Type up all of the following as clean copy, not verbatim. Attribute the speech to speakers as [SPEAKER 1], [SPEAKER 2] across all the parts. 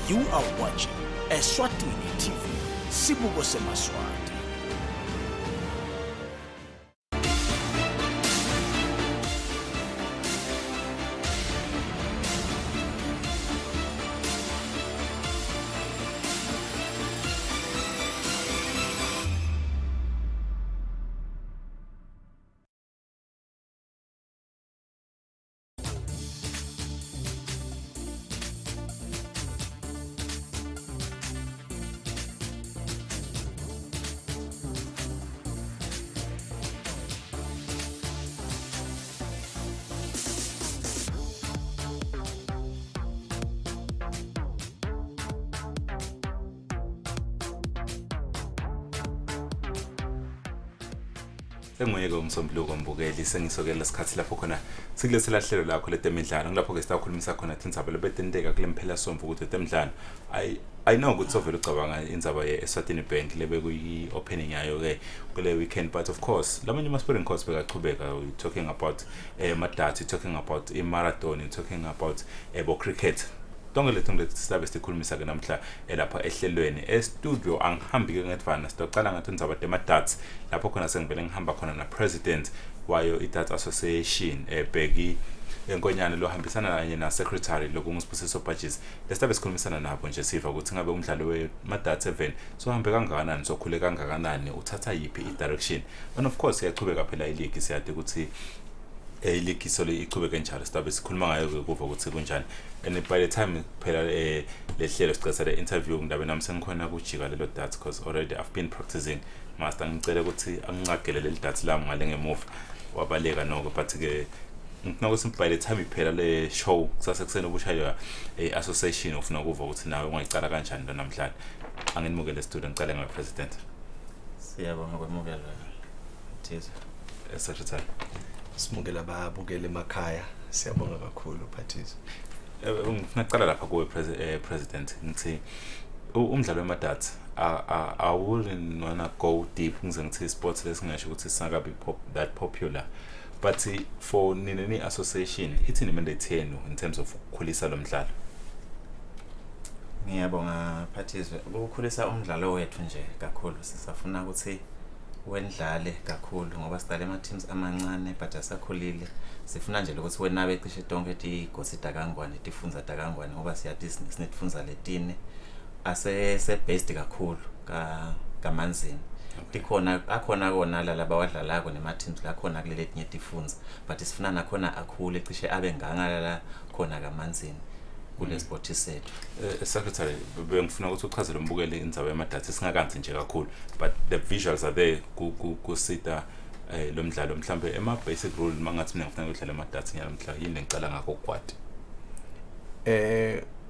[SPEAKER 1] You are watching Eswatini TV, Sibuko Semaswati.
[SPEAKER 2] Engiyeke umsombuluko ombukeli sengisokela isikhathi lapho khona sikulesela hlelo lakho leTemidlalo ngilapho ke sikhulumisa khona indzaba lebetenteka kule mphela somvu ukuthi Temidlalo I know ukuthi sovela ucabanga indzaba yeEswatini Bank lebe kuyi opening yayo ke kule weekend, but of course lamanye ama sporting course bekachubeka. We talking about madati, talking about marathon, talking about cricket. Tonke lethu sisabe sikhulumisa ke namhla lapha ehlelweni studio angihambi ke ngedvana sicala ngathi indzaba demadats lapho khona sengivele ngihamba khona na president wayo iDats Association Bheki enkonyane lo hambisana kanye na secretary lokungusibusiso budgets lesisabe sikhulumisana nabo nje siva ukuthi ngabe umdlalo wemadats event so hambe kangakanani sokhule kangakanani uthatha yipi i-direction, and of course iyachubeka phela ileague siyade ukuthi league sole ichubeke njalo sisabe sikhuluma ngayo kuva ukuthi kunjani. And by the time phela lehlelo sicela le interview ngidabe nami sengikhona kujika lelo dats because already I've been practicing master. Ngicela ukuthi angicagele leli dats lami ngale ngemuva wabaleka noko, but ke nginokuthi by the time iphela le show sasekuseni ubushaywa association ufuna ukuva ukuthi nawe ungayicala kanjani namhlanje. Anginimukele student ngicela ngabe president.
[SPEAKER 3] Siyabonga kwamukela Thiza
[SPEAKER 2] Secretary.
[SPEAKER 4] Simukela babukele emakhaya, siyabonga kakhulu Phathiza.
[SPEAKER 2] Ngicala lapha kuwe president ngithi umdlalo wemadats I wouldn't wanna go deep ngize ngithi sports lesingasho ukuthi singakabi that popular, but for nini association ithini mandate yenu in terms of ukukhulisa lo mdlalo?
[SPEAKER 3] Ngiyabonga Phathiza ukukhulisa umdlalo wethu nje kakhulu. Sisafuna ukuthi wendlale kakhulu ngoba sidala ema teams amancane but asakhulile. Sifuna nje ukuthi wena becishe tonke igosi dakangwane tifunza dakangwane ngoba siyathi sinetfunza letine ase based kakhulu kamanzini. Akhona kona laba wadlalako nema teams la khona kulele etinye tifunza, but sifuna nakhona akhule cishe abe ngangala khona kamanzini kule sport sethu.
[SPEAKER 2] Secretary, bengifuna ukuthi uchazele umbukeli indzaba yemadats singakanzi nje kakhulu, but the visuals are there kusita lo mdlalo mhlambe ema basic rule mangathi mina ngifuna ukudlala emadats nyalamhla yini ngicala ngakho kwati.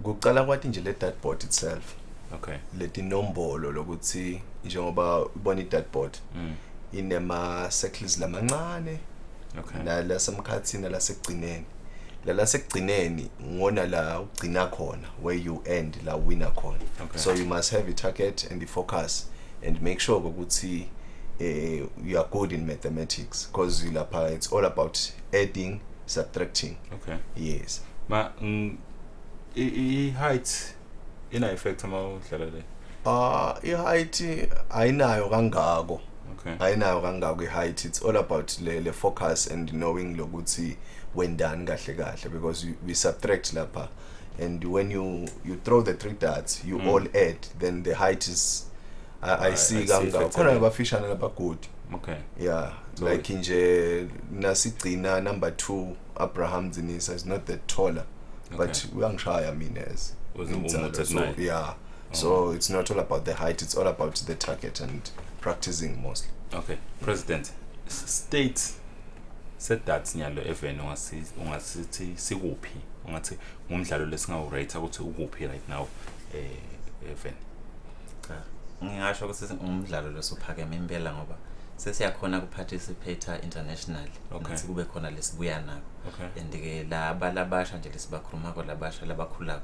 [SPEAKER 4] Kuqala kwathi nje le dartboard itself.
[SPEAKER 2] Okay.
[SPEAKER 4] Leti nombolo lokuthi njengoba ubona idartboard inema circles lamancane.
[SPEAKER 2] Okay.
[SPEAKER 4] Na lasemkhathini lasekugcineni. Lasekugcineni ngona la ugcina khona where you end la winner khona.
[SPEAKER 2] Okay.
[SPEAKER 4] So you must have a target and the focus and make sure ukuthi you are good in mathematics because it's all about adding, subtracting.
[SPEAKER 2] Okay.
[SPEAKER 4] Yes.
[SPEAKER 2] Ma height ina effect ama udlala le?
[SPEAKER 4] I-height ayinayo kangako.
[SPEAKER 2] Okay.
[SPEAKER 4] Ayinayo kangako i-height. It's all about the focus and knowing lokuthi wendani kahle because we subtract lapha, and when you throw the three darts you all add, then the height is I see kangako khona abafishana laba good.
[SPEAKER 2] Okay.
[SPEAKER 4] Yeah, so like nje nasigcina number 2 Abraham Zinisa is not that taller. Okay. But uyangishaya mina as so, yeah. So it's not all about the height, it's all about the target and practicing mostly.
[SPEAKER 2] Okay. President, state said that nyalo even ungasithi sikuphi ungathi ngumdlalo lesingawurate ukuthi ukuphi right now even.
[SPEAKER 3] Ngingasho ukuthi umdlalo losuphakeme impela ngoba sesiyakhona ukuparticipate internationally.
[SPEAKER 2] Okay.
[SPEAKER 3] Kube khona lesibuya nako.
[SPEAKER 2] Okay.
[SPEAKER 3] And ke labasha nje lesibakhuluma ko labasha labakhula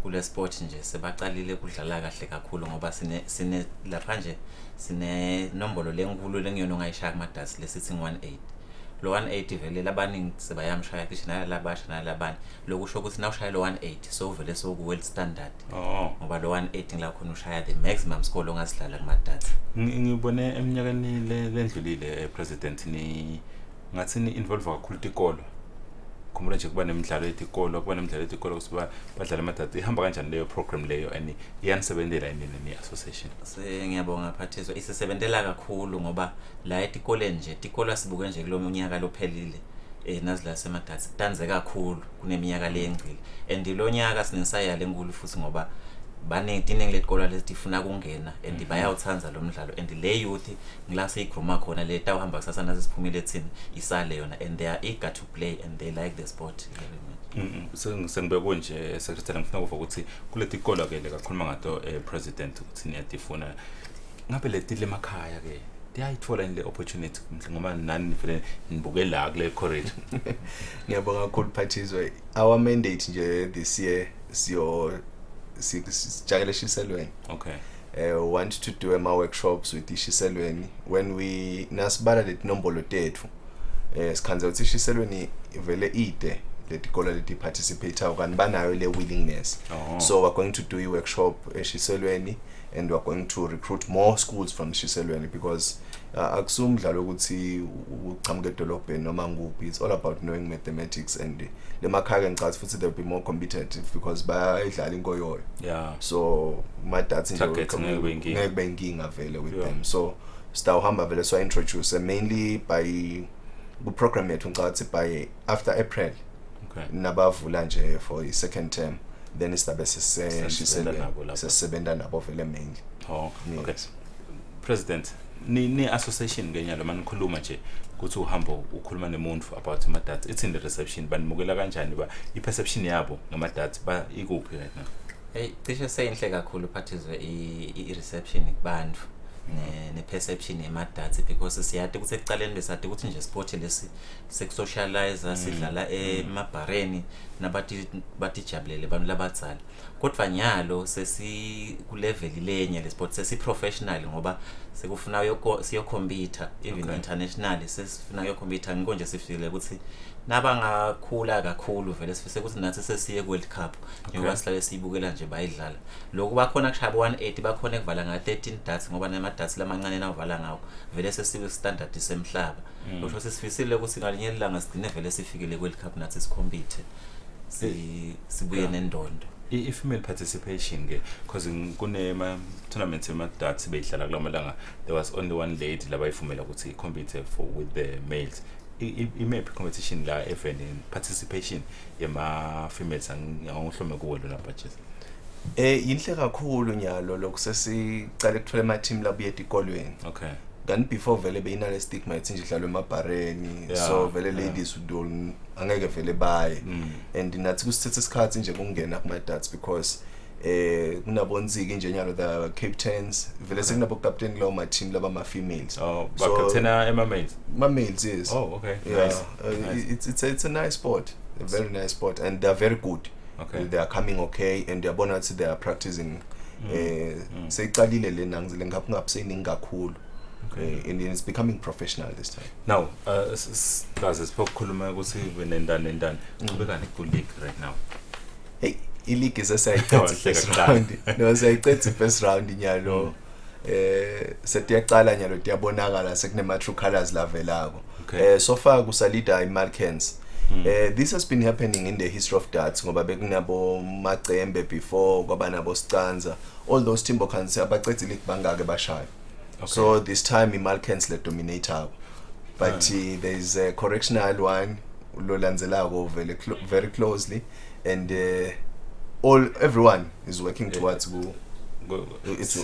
[SPEAKER 3] kule sport nje sebaqalile kudlala kahle kakhulu ngoba sine lapha nje sine nombolo lenkulu lengiyona ongayishaya kumadasi lesithi 18, lo 180 vele labaningi sebayamshaya cishe nalabasha nalabani lokusho ukuthi na ushaya lo 180 so vele so ku world standard ngoba lo 180 la khona ushaya the maximum score ongasidlala kuma data.
[SPEAKER 2] Ngibone eminyakeni lendlulile president ni ngathi ni involve kakhulu tikolo kumele nje kuba nemidlalo yetikolo kuba nemidlalo yetikolo kusiba badlala amadata ihamba kanjani leyo program leyo and iyanisebenzela ni association.
[SPEAKER 3] Ngiyabonga phathizwe isisebenzela kakhulu ngoba la etikole nje tikolo asibuke nje kulo unyaka lophelile nazidlala semadata danze kakhulu kuneminyaka lengcile and lo nyaka sinesayale enkulu futhi ngoba banetinenge letikolo lesifuna kungena and bayawuthanza lo mdlalo and le youth ngilase igruma khona le tawuhamba kusasa nasisiphumile ethini isale yona and they are eager to play and they like the sport very much.
[SPEAKER 2] Sengibekwe nje secretary ngifuna ukuva ukuthi kuleti tikolo ke lekakhuluma ngato president ukuthi niyatifuna ngabe letile emakhaya ke diyayithola ile opportunity ngoba nani vele nibuke la kule corridor.
[SPEAKER 4] Ngiyabonga kakhulu Phathizwe. Our mandate nje this year sijayele Shiselweni.
[SPEAKER 2] Okay.
[SPEAKER 4] Want to do workshops with Shiselweni when we nasibala letinombolo tethu sikhanza ukuthi Shiselweni vele ide letikolo leti participate kanti banayo le willingness. So we're going to do a workshop eShiselweni and we're going to recruit more schools from Shiselweni because akusumdlalo ukuthi uchamuke edolobheni noma nguphi. It's all about knowing mathematics and lemakhaya ngicabanga futhi they'll be more competitive because bayidlala inkoyoyo.
[SPEAKER 2] Yeah.
[SPEAKER 4] So maths nje ngeke benkinga vele with them. So sitawuhamba vele so introduce mainly by program yethu ngicabanga by after April.
[SPEAKER 2] Okay.
[SPEAKER 4] Nabavula nje for the second term then istabe sesebenda nabo vele mainly.
[SPEAKER 2] Okay. President ni association ngenyalo manikhuluma nje ukuthi uhamba ukhuluma nemuntu about amadata it's in the reception banimukela kanjani ba iperception yabo ngamadata ba ikuphi right now?
[SPEAKER 3] Cishe seyinhle kakhulu Phathizwe i reception kubantu ne perception yemadata because siyade ukuthi ekuqaleni besade ukuthi nje sport lesi sekusocialize sidlala emabhareni nabathi jabulele abantu labadzala kodwa nyalo sesi ku level lenye le sport sesi professional ngoba sekufuna siyokompita even internationally sesifuna yokompita ngonje sifikile ukuthi nabangakhula kakhulu vele sifise ukuthi nathi sesiye ku World Cup njengoba sihlale siyibukela nje bayidlala lokho bakhona kushaya 180 bakhona ekuvala nga 13 darts ngoba namadats lamancane navala ngawo vele sesiwe standard semhlaba lokho sesifisile ukuthi ngalinye ilanga sigcine vele sifikile ku World Cup nathi sikompite sibuye nendondo.
[SPEAKER 2] I-female participation ke because kunema tournaments emadats beyidlala kulamalanga there was only one lady labayifumela ukuthi compete for with the males. I-map competition la even in participation yema females angihlome kuwe lo lapha
[SPEAKER 4] yinhle kakhulu nyalo lokho sesicale kuthola ama team labuye etikolweni.
[SPEAKER 2] Okay.
[SPEAKER 4] Kanti before vele beyinale stigma ethi nje idlalwe emabhareni so vele ladies udol angeke vele baye and nathi kusithethe isikhathi nje kungena kuma darts because kunabonziki nje nyalo the captains vele sekunabo captain lawo ma team laba ma females.
[SPEAKER 2] Ba captain ema males.
[SPEAKER 4] Ma males yes.
[SPEAKER 2] Okay.
[SPEAKER 4] Yeah. Nice. It's a nice sport, a very nice sport and they are very good.
[SPEAKER 2] Okay.
[SPEAKER 4] They are coming okay and they are bona they are practicing seyiqalile lena ngizile ngapha ngapseningi kakhulu. And it's becoming professional this time.
[SPEAKER 2] Now, guys, sipokhuluma ukuthi wenendane qhubekani ku league right now.
[SPEAKER 4] Hey, i-league is asayiqedza first round. No, sayiqedza first round nyalo. Setiyaqala nyalo tiyabonakala sekunema true colors lavelako. So far kusalida iMalkens. This has been happening in the history of darts ngoba bekunabo Macembe before kwaba nabo Scanza. All those Timbokans abaqedza league bangake bashaya. Okay. So this time Malkens let dominate out, but there is a correctional one Lolanzelako very closely, and everyone is working towards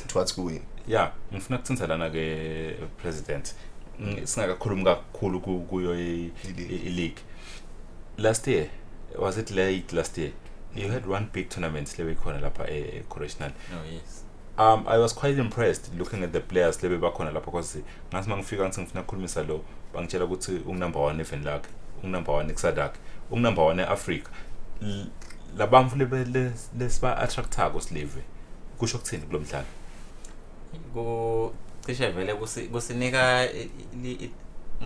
[SPEAKER 4] towards going.
[SPEAKER 2] Yeah, ngifuna ukuthinta lana ke president. Singakakhuluma kakhulu kuyo i-league. Last year, was it late last year? You had one big tournament lewe khona lapha correctional.
[SPEAKER 3] Oh yes.
[SPEAKER 2] I was quite impressed looking at the players lebe bakhona lapha because ngathi mangifika ngithi ngifuna ukukhulumisa lo bangitshela ukuthi ungnumber 1 eVenlag, ungnumber 1 eXadak, ungnumber 1 eAfrica. Labamfu lesiba attractako silive. Kusho ukuthini kulomdlalo?
[SPEAKER 3] Cishe vele kusinika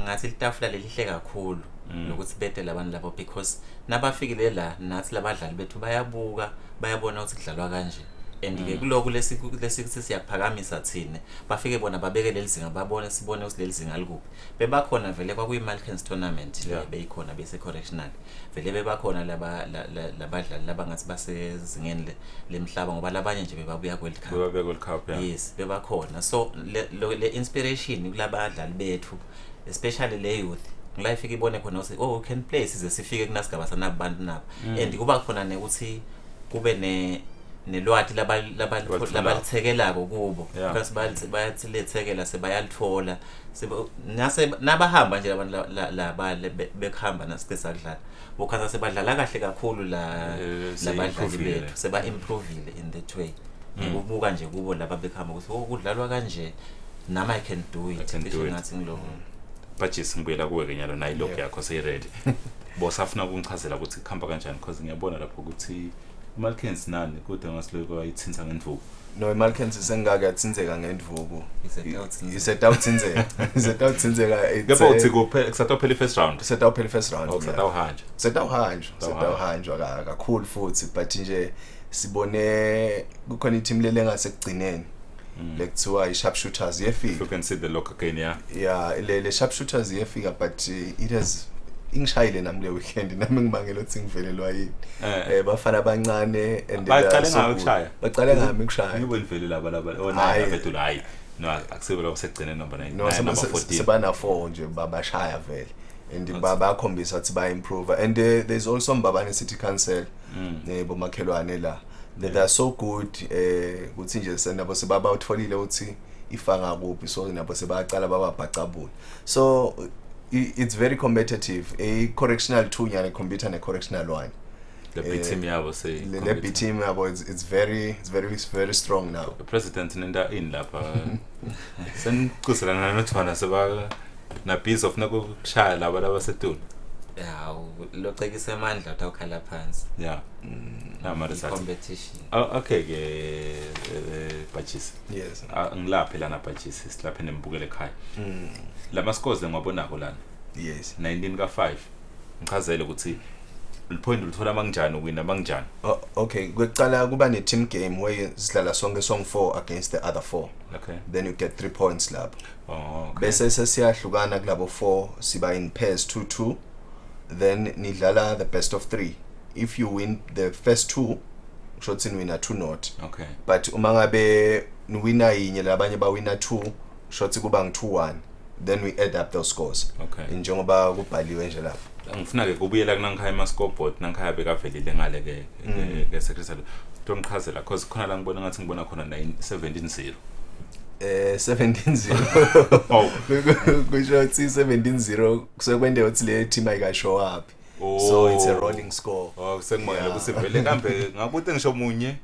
[SPEAKER 3] ngathi litafula lelihle kakhulu lokuthi bede labantu labo because nabafikile la nathi labadlali bethu bayabuka bayabona ukuthi kudlalwa kanje and ke kuloko lesithi siyaphakamisa thina bafike bona babeke lelizinga babone sibone ukuthi lelizinga likuphi bebakhona vele kwakuyi Malkens tournament beyikhona bese correctional vele bebakhona labadlali labangathi basezingeni lemhlaba ngoba labanye nje bebabuya
[SPEAKER 2] World Cup
[SPEAKER 3] yes bebakhona so le inspiration kulabadlali bethu especially le youth ngila ifike ibone khona ukuthi oh can play size sifike kunasigaba sanabantu nabo and kuba khona nekuthi kube nelwati labalthekelako kubo because bayathelethekela sebayalithola nabahamba nje abantu la bekhamba nasikesa kudlala bokhaza sebadlala kahle kakhulu labadlali bethu seba improvile in that way ngokubuka nje kubo laba bekhamba ukuthi kudlalwa kanje nama I can do it ngathi ngiloko
[SPEAKER 2] budget ngibuyela kuwe ke nyalo nayi log yakho sey ready bosafuna ukungichazela ukuthi kuhamba kanjani because ngiyabona lapho ukuthi Malkens nani kodwa ngasiloko ayithinta ngendvuku
[SPEAKER 4] no Malkens sengaka yathinzeka ngendvuku isetawuthinzeka isetawuthinzeka
[SPEAKER 2] ngapha uthi kusatawuphela first round
[SPEAKER 4] setawuhanjwa kakhulu futhi but nje sibone kukhona i-team lele ngasekugcineni lekuthiwa i-sharpshooters yefika
[SPEAKER 2] you can see the lock again
[SPEAKER 4] yeah le sharpshooters yefika but it has ingishayile nami le weekend nami ngibangela ukuthi ngivelelwa yini bafana abancane and
[SPEAKER 2] baqale ngayo ukushaya
[SPEAKER 4] baqale ngami ukushaya
[SPEAKER 2] ngibona ivele laba ona bethu hayi no akusebela usegcine number 9
[SPEAKER 4] no sebana 4 nje babashaya vele and bayakhombisa ukuthi ba improve and there's also mbabane city council bomakhelwane la they are so good ukuthi nje senabo sebaba utfolile uthi ifanga kuphi so nabo sebaqala bababhacabula so it's very competitive a correctional 2 nyane computer ne correctional 1
[SPEAKER 2] the B team yabo say
[SPEAKER 4] the B team yabo it's very strong now
[SPEAKER 2] the president nenda in lapha senikuselana nothwana seba na piece of nakushaya laba labasetulu
[SPEAKER 3] locekisa amandla awukhala phansi
[SPEAKER 2] namarisa
[SPEAKER 3] competition
[SPEAKER 2] okay ke Bachis
[SPEAKER 4] yes
[SPEAKER 2] ngilaphe lana Bachis silaphe nembukele ekhaya lama scores ngwabonako lana
[SPEAKER 4] yes
[SPEAKER 2] 19 ka5 ngichazele ukuthi lipoint ulithola mangjani uwina mangjani
[SPEAKER 4] okay kwecala kuba ne team game where sidlala sonke song 4 against the other 4
[SPEAKER 2] okay
[SPEAKER 4] then you get 3 points lapho
[SPEAKER 2] okay
[SPEAKER 4] bese sesiyahlukana kulabo 4 siba in pairs 2-2 then nidlala the best of 3 if you win the first 2 shots in winner 2-0
[SPEAKER 2] okay
[SPEAKER 4] but uma ngabe niwina yinye labanye ba winner 2 shots kuba ngi 2-1 then we add up those scores
[SPEAKER 2] okay
[SPEAKER 4] njengoba kubhaliwe nje lapho
[SPEAKER 2] ngifuna ke kubuyela kunangikhaya ama scoreboard nangikhaya bekavelile ngale ke secretary ngichazela because khona la ngibona ngathi ngibona khona 17-0
[SPEAKER 4] 17-0 kusho ukuthi 17-0 kusekwende uthi le team ayikashow up so it's a rolling score
[SPEAKER 2] sengimoyela kusivele kambe ngakuthi ngisho munye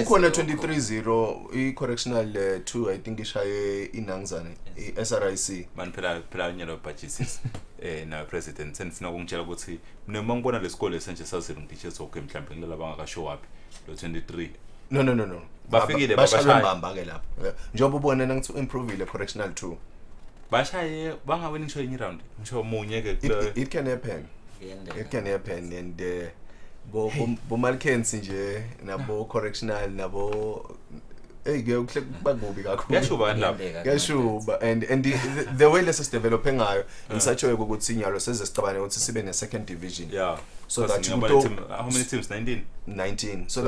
[SPEAKER 4] ukhona 23-0 i-correctional 2 I think ishaye inangizane i-SRIC
[SPEAKER 2] man phela nyelo budgets na president senifuna ukungitshela ukuthi noma ngibona lesikole senje sazile ngiditshe zonke mhlawumbe ngilaba ngakashow up lo 23
[SPEAKER 4] no
[SPEAKER 2] bafikile
[SPEAKER 4] babashaya mbamba ke lapho njengoba ubona nangithi improve ile correctional 2
[SPEAKER 2] bashaye bangawini ngisho enye round ngisho munye ke
[SPEAKER 4] it can happen and bo Malkens nje nabo correctional nabo kuhle bakubi kakhulu
[SPEAKER 2] yashuba lapho
[SPEAKER 4] yashuba and the way let's develop ngayo in such a way ukuthi inyalo sezesicabane ukuthi sibe ne second division so that
[SPEAKER 2] how many teams
[SPEAKER 4] 19 so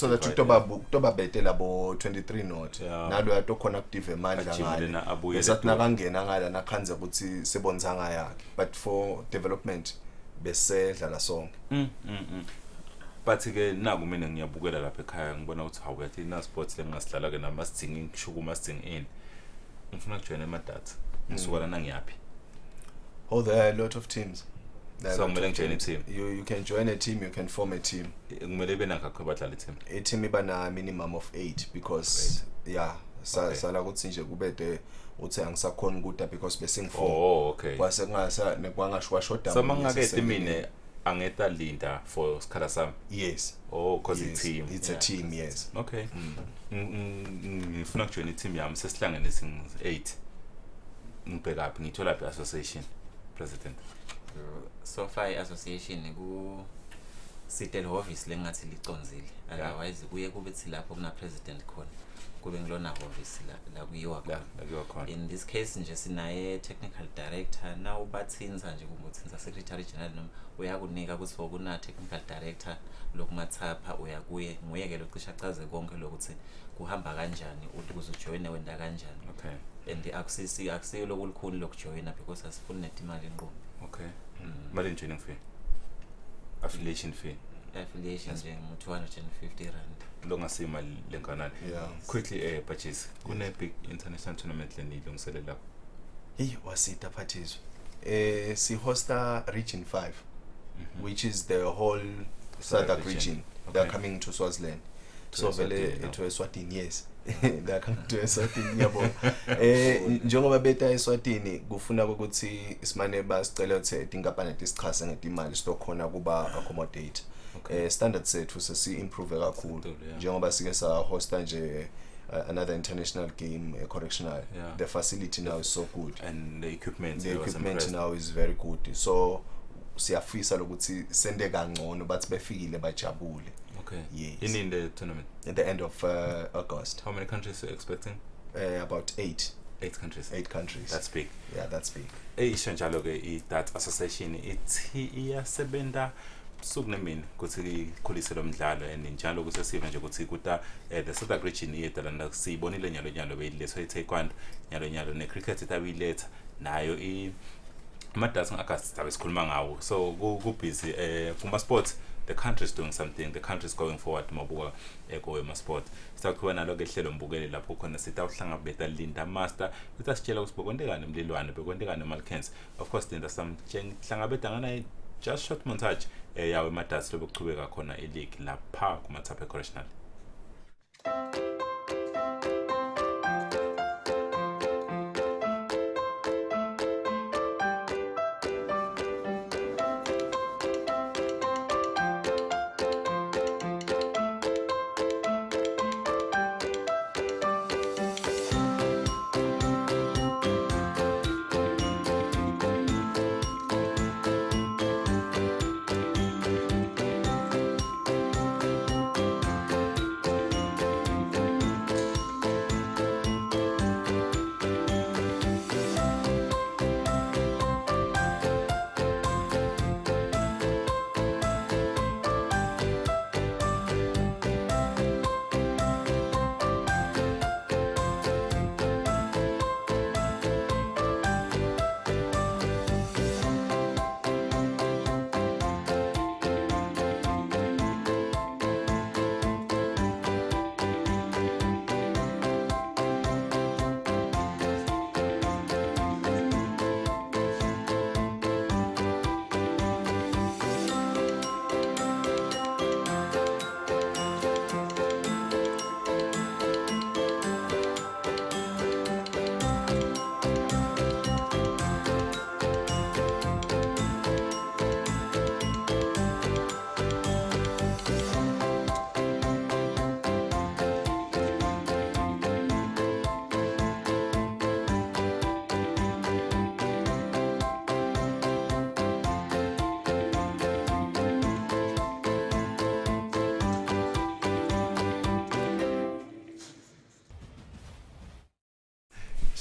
[SPEAKER 4] that utoba bete labo 23 not nalo yato connective emandla ngale esathi nakangena ngala nakhanze ukuthi sebonzanga yakhe but for development bese dlala sonke
[SPEAKER 2] but ke naku mina ngiyabukela lapha ekhaya ngibona ukuthi hawu yathi na sports lengasidlala ke namasithingi ngishuku masithingi in ngifuna ukujoin emadata ngisuka lana ngiyapi
[SPEAKER 4] there are a lot of teams
[SPEAKER 2] so ngimele ngijoin a team
[SPEAKER 4] you can join a team you can form a team
[SPEAKER 2] ngimele benakho badlala team
[SPEAKER 4] a team iba na minimum of 8 because sala ukuthi nje kubede uthi angisakhona ukuda because besing4
[SPEAKER 2] okay
[SPEAKER 4] kwase kungasa nekwangasho shoda
[SPEAKER 2] so mangakete mina angeta linda for skhala sami
[SPEAKER 4] yes
[SPEAKER 2] cause it's
[SPEAKER 4] a team yes
[SPEAKER 2] okay ngifuna ukujoin i team yami sesihlangene sing 8 ngibheka phi ngithola phi association president
[SPEAKER 3] So far association ku sitel office lengathi liconzile otherwise kuye kube thi lapho kuna president khona kube ngilona office la kuyiwa khona. In this case nje sinaye technical director now bathinza nje kumuthinza secretary general noma uyakunika ukuthi kuna technical director lokumathapha uyakuye nguye ke locisha chaze konke lokuthi kuhamba kanjani ukuze ujoine wenda kanjani.
[SPEAKER 2] Okay.
[SPEAKER 3] And akusiyo lokulikhulu lokujoina because asifuni netimali enqobo.
[SPEAKER 2] Okay. Mali joining fee affiliation fee
[SPEAKER 3] nje 250 rand
[SPEAKER 2] longasima lenkanani. Quickly purchase kune big international tournament lenilungiselela lapho.
[SPEAKER 4] Hey wasita Phathiswa. Si hosta region 5 which is the whole SADC region. They are coming to Swaziland. So vele to Eswatini, yes. They are coming to Eswatini yabo. Njengoba beta Eswatini kufuna ukuthi isimane basicela ukuthi tinkampani tisichase ngetimali stokhona kuba accommodate. Standard sethu sesi improve kakhulu njengoba sike sa hosta nje another international game correctional. The facility now is so good
[SPEAKER 2] and the equipment
[SPEAKER 4] now is very good. So siyafisa lokuthi sende kangcono bathi befikile bajabule.
[SPEAKER 2] Okay.
[SPEAKER 4] Yes.
[SPEAKER 2] In the tournament
[SPEAKER 4] at the end of August.
[SPEAKER 2] How many countries are you expecting?
[SPEAKER 4] About 8
[SPEAKER 2] countries.
[SPEAKER 4] 8 countries.
[SPEAKER 2] That's big.
[SPEAKER 4] Yeah, that's big.
[SPEAKER 2] Isho njalo ke that association ithi iyasebenta sukunemini kuthi ikhulise lo mdlalo and njalo kusesiva nje ukuthi kuta the SADC region yedala siyibonile nyalo beyiletha i-taekwondo nyalo ne-cricket itabiletha nayo ama-data ngagasi tabe sikhuluma ngawo so ku busy kuma sports the country is doing something, the country is going forward mabuka eko sport. Sitawukuba nalo ke hlelo mbukeli lapho khona sitawuhlanga beta Linda Master utasitshela ukuthi bekwendekani emlilwane bekwendekani eMalkens. Of course Linda hlanga beta ngana just short montage yawe madatsi lokuchubeka khona e-league lapha kumathapha correctional.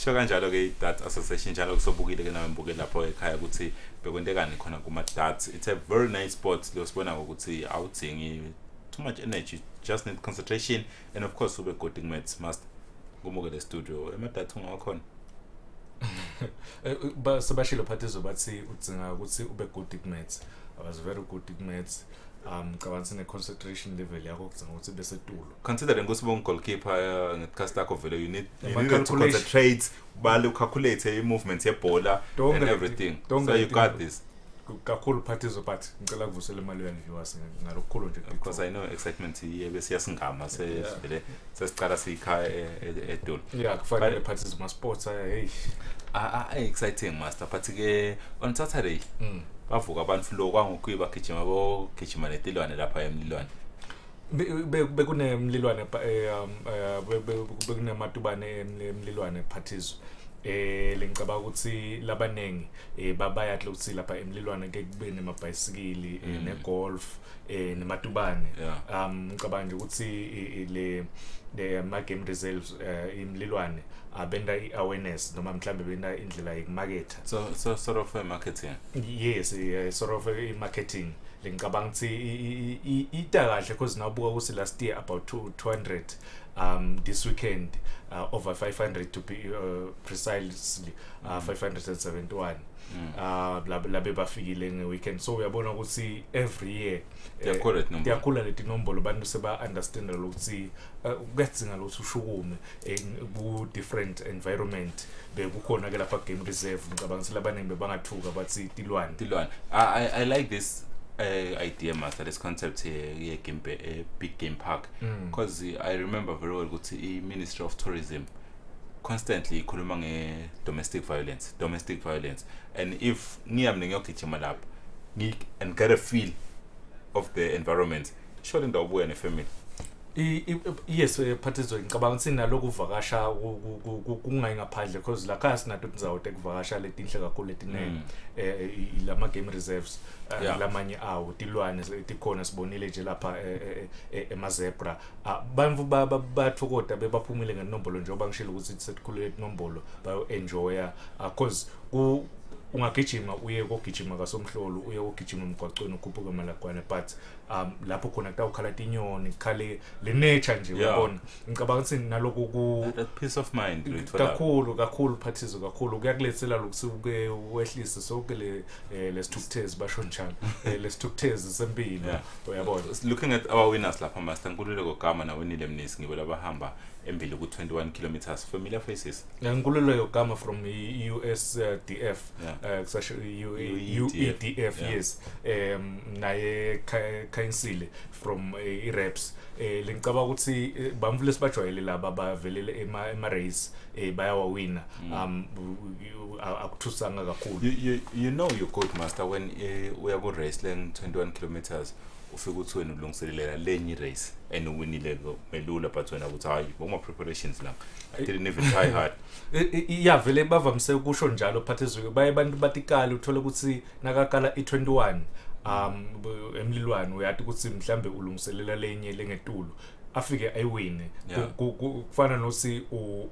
[SPEAKER 2] So kanjalo ke that association njalo kusobukile ke nawe mbukela lapho ekhaya ukuthi bekwendekani khona kuma darts. It's a very nice sport lo sibona ukuthi awudingi too much energy, just need concentration and of course ube good mates must kumuke le studio emadarts ungakhona.
[SPEAKER 5] Sebashilo Phathiswa bathi udzinga ukuthi ube good mates. I was very good mates. Kabansi ne-concentration level yakho kudzinga ukuthi bese tulo.
[SPEAKER 2] Considering ukuthi bonke goalkeeper ngecast yakho vele you need to concentrate bale calculate movements yebhola and everything. So you got this.
[SPEAKER 5] Kakhulu Phathiswa but ngicela kuvusela imali yani viewers ngalokukhulu nje
[SPEAKER 2] because I know excitement yebe siyasingama sevele sesicala siyikhaya eDolo.
[SPEAKER 5] Yeah, kufanele Phathiswa ma sports hey.
[SPEAKER 2] Exciting master but ke on Saturday bavuka abantu lo kwangukwiba gijima netilwane lapha emlilwane
[SPEAKER 5] bekunemlilwane bekunematubane emlilwane Phathiswa lengicabanga ukuthi labanengi babaya ukuthi lapha emlilwane ke kube nemabhayisikili negolf nematubane ngicabanga nje ukuthi le ama game reserves imlilwane abenda iawareness noma mhlambe benda indlela yokumarketa
[SPEAKER 2] so sort of marketing.
[SPEAKER 5] Yes, sort of marketing. Ngicabanga ukuthi ita kahle because nawubuka ukuthi last year about 200 this weekend over 500 to be precisely 571 labe bafikile ngeweekend, so uyabona ukuthi every year diyakhula leti nombolo bantu seba understand ukuthi kuyadzinga ukuthi ushukume ku different environment bekukhona ke lapha game reserve. Ngicabanga ukuthi labaningi bebangathuka bathi tilwane.
[SPEAKER 2] I like this idea, master, this concept here, big game park, because I remember very well that the Ministry of Tourism constantly ikhuluma domestic violence, and if niyam ningiyogijima lapha and get a feel of the environment, surely ndawubuya ne-family.
[SPEAKER 5] Yes, Patizwe, ngicabanga ukuthi naloko uvakasha kungayi ngaphandle because la khaya sinato tindzawo tekuvakasha letinhle kakhulu letinene lama game reserves lamanye awo tilwane tikhona sibonile nje lapha emazebra bantu bathokota bebaphumile ngenombolo njengoba ngishilo ukuthi sesikhulule inombolo bayo enjoya because ungagijima uye kokugijima kasomhlolo uye kokugijima emgwaqweni ukhuphuka emalagwane, but lapho khona kutawukhala tinyoni khale le nature nje uyabona. Ngicabanga ukuthi naloko
[SPEAKER 2] that peace of mind
[SPEAKER 5] kakhulu Phathizo kakhulu kuyakulethela lokuthi uke wehlise sonke lesithukuthezi basho njalo lesithukuthezi sempilo uyabona.
[SPEAKER 2] Looking at our winners lapha master Nkululeko Gama nawinile Mnisi ngibe labahamba embili ku 21 kilometers, familiar faces.
[SPEAKER 5] Nkululeko Gama from USDF UEDF yes naye Kainsile from iReps. Lengicabanga ukuthi bamvule sibajwayele laba bavelele ema race bayawawina akuthusanga kakhulu.
[SPEAKER 2] You know you're good, master, when we are go race leng 21 kilometers ufika uthi wena ulungiselela lenye race and uwinile melula, but wena uthi hayi boma preparations la I didn't even try hard.
[SPEAKER 5] Yeah, vele bavamise ukusho njalo Phathizwe baye bantu batikala uthola ukuthi nakakala i21 emlilwane uyathi ukuthi mhlambe ulungiselela lenye lengetulu afike ayiwine kufana nosi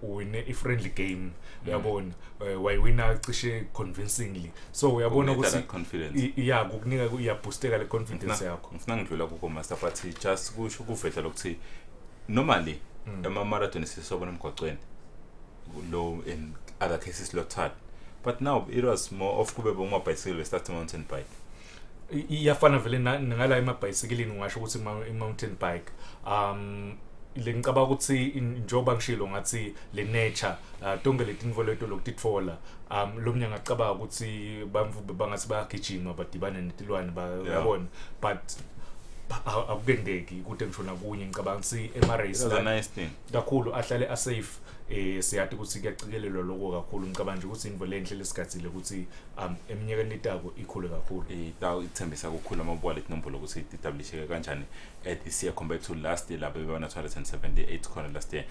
[SPEAKER 5] uwine i-friendly game uyabona wayiwina cishe convincingly, so uyabona ukuthi kukunika uyaboosteka le confidence yakho.
[SPEAKER 2] Ngifuna ngidlula kuko master, but just kusho kuvela lokuthi normally ema marathon sisobona emgwaqweni low, in other cases lot hard, but now it was more of kube boma bicycle start mountain bike.
[SPEAKER 5] Iyafana vele ngala emabhayisikilini ngisho ukuthi i-mountain bike lengicabanga ukuthi njoba ngishilo ngathi le nature tonke letinvo leto lokutitfola lomnyaka ngicabanga ukuthi bamvu bangathi bayagijima badibane netilwane bayabona, but akukendeki ukuthi ngishona kunye. Ngicabanga ukuthi ema race
[SPEAKER 2] la nice thing
[SPEAKER 5] kakhulu ahlale a safe siyathi ukuthi kuyacikelelwa lokho kakhulu. Ngicabanga nje ukuthi indvo lenhle lesikhathile ukuthi eminyakeni letako ikhule kakhulu
[SPEAKER 2] ithembisa ukukhula amabwala inombolo ukuthi establisheke kanjani this year compared to last year lapho bebona 278 khona last year.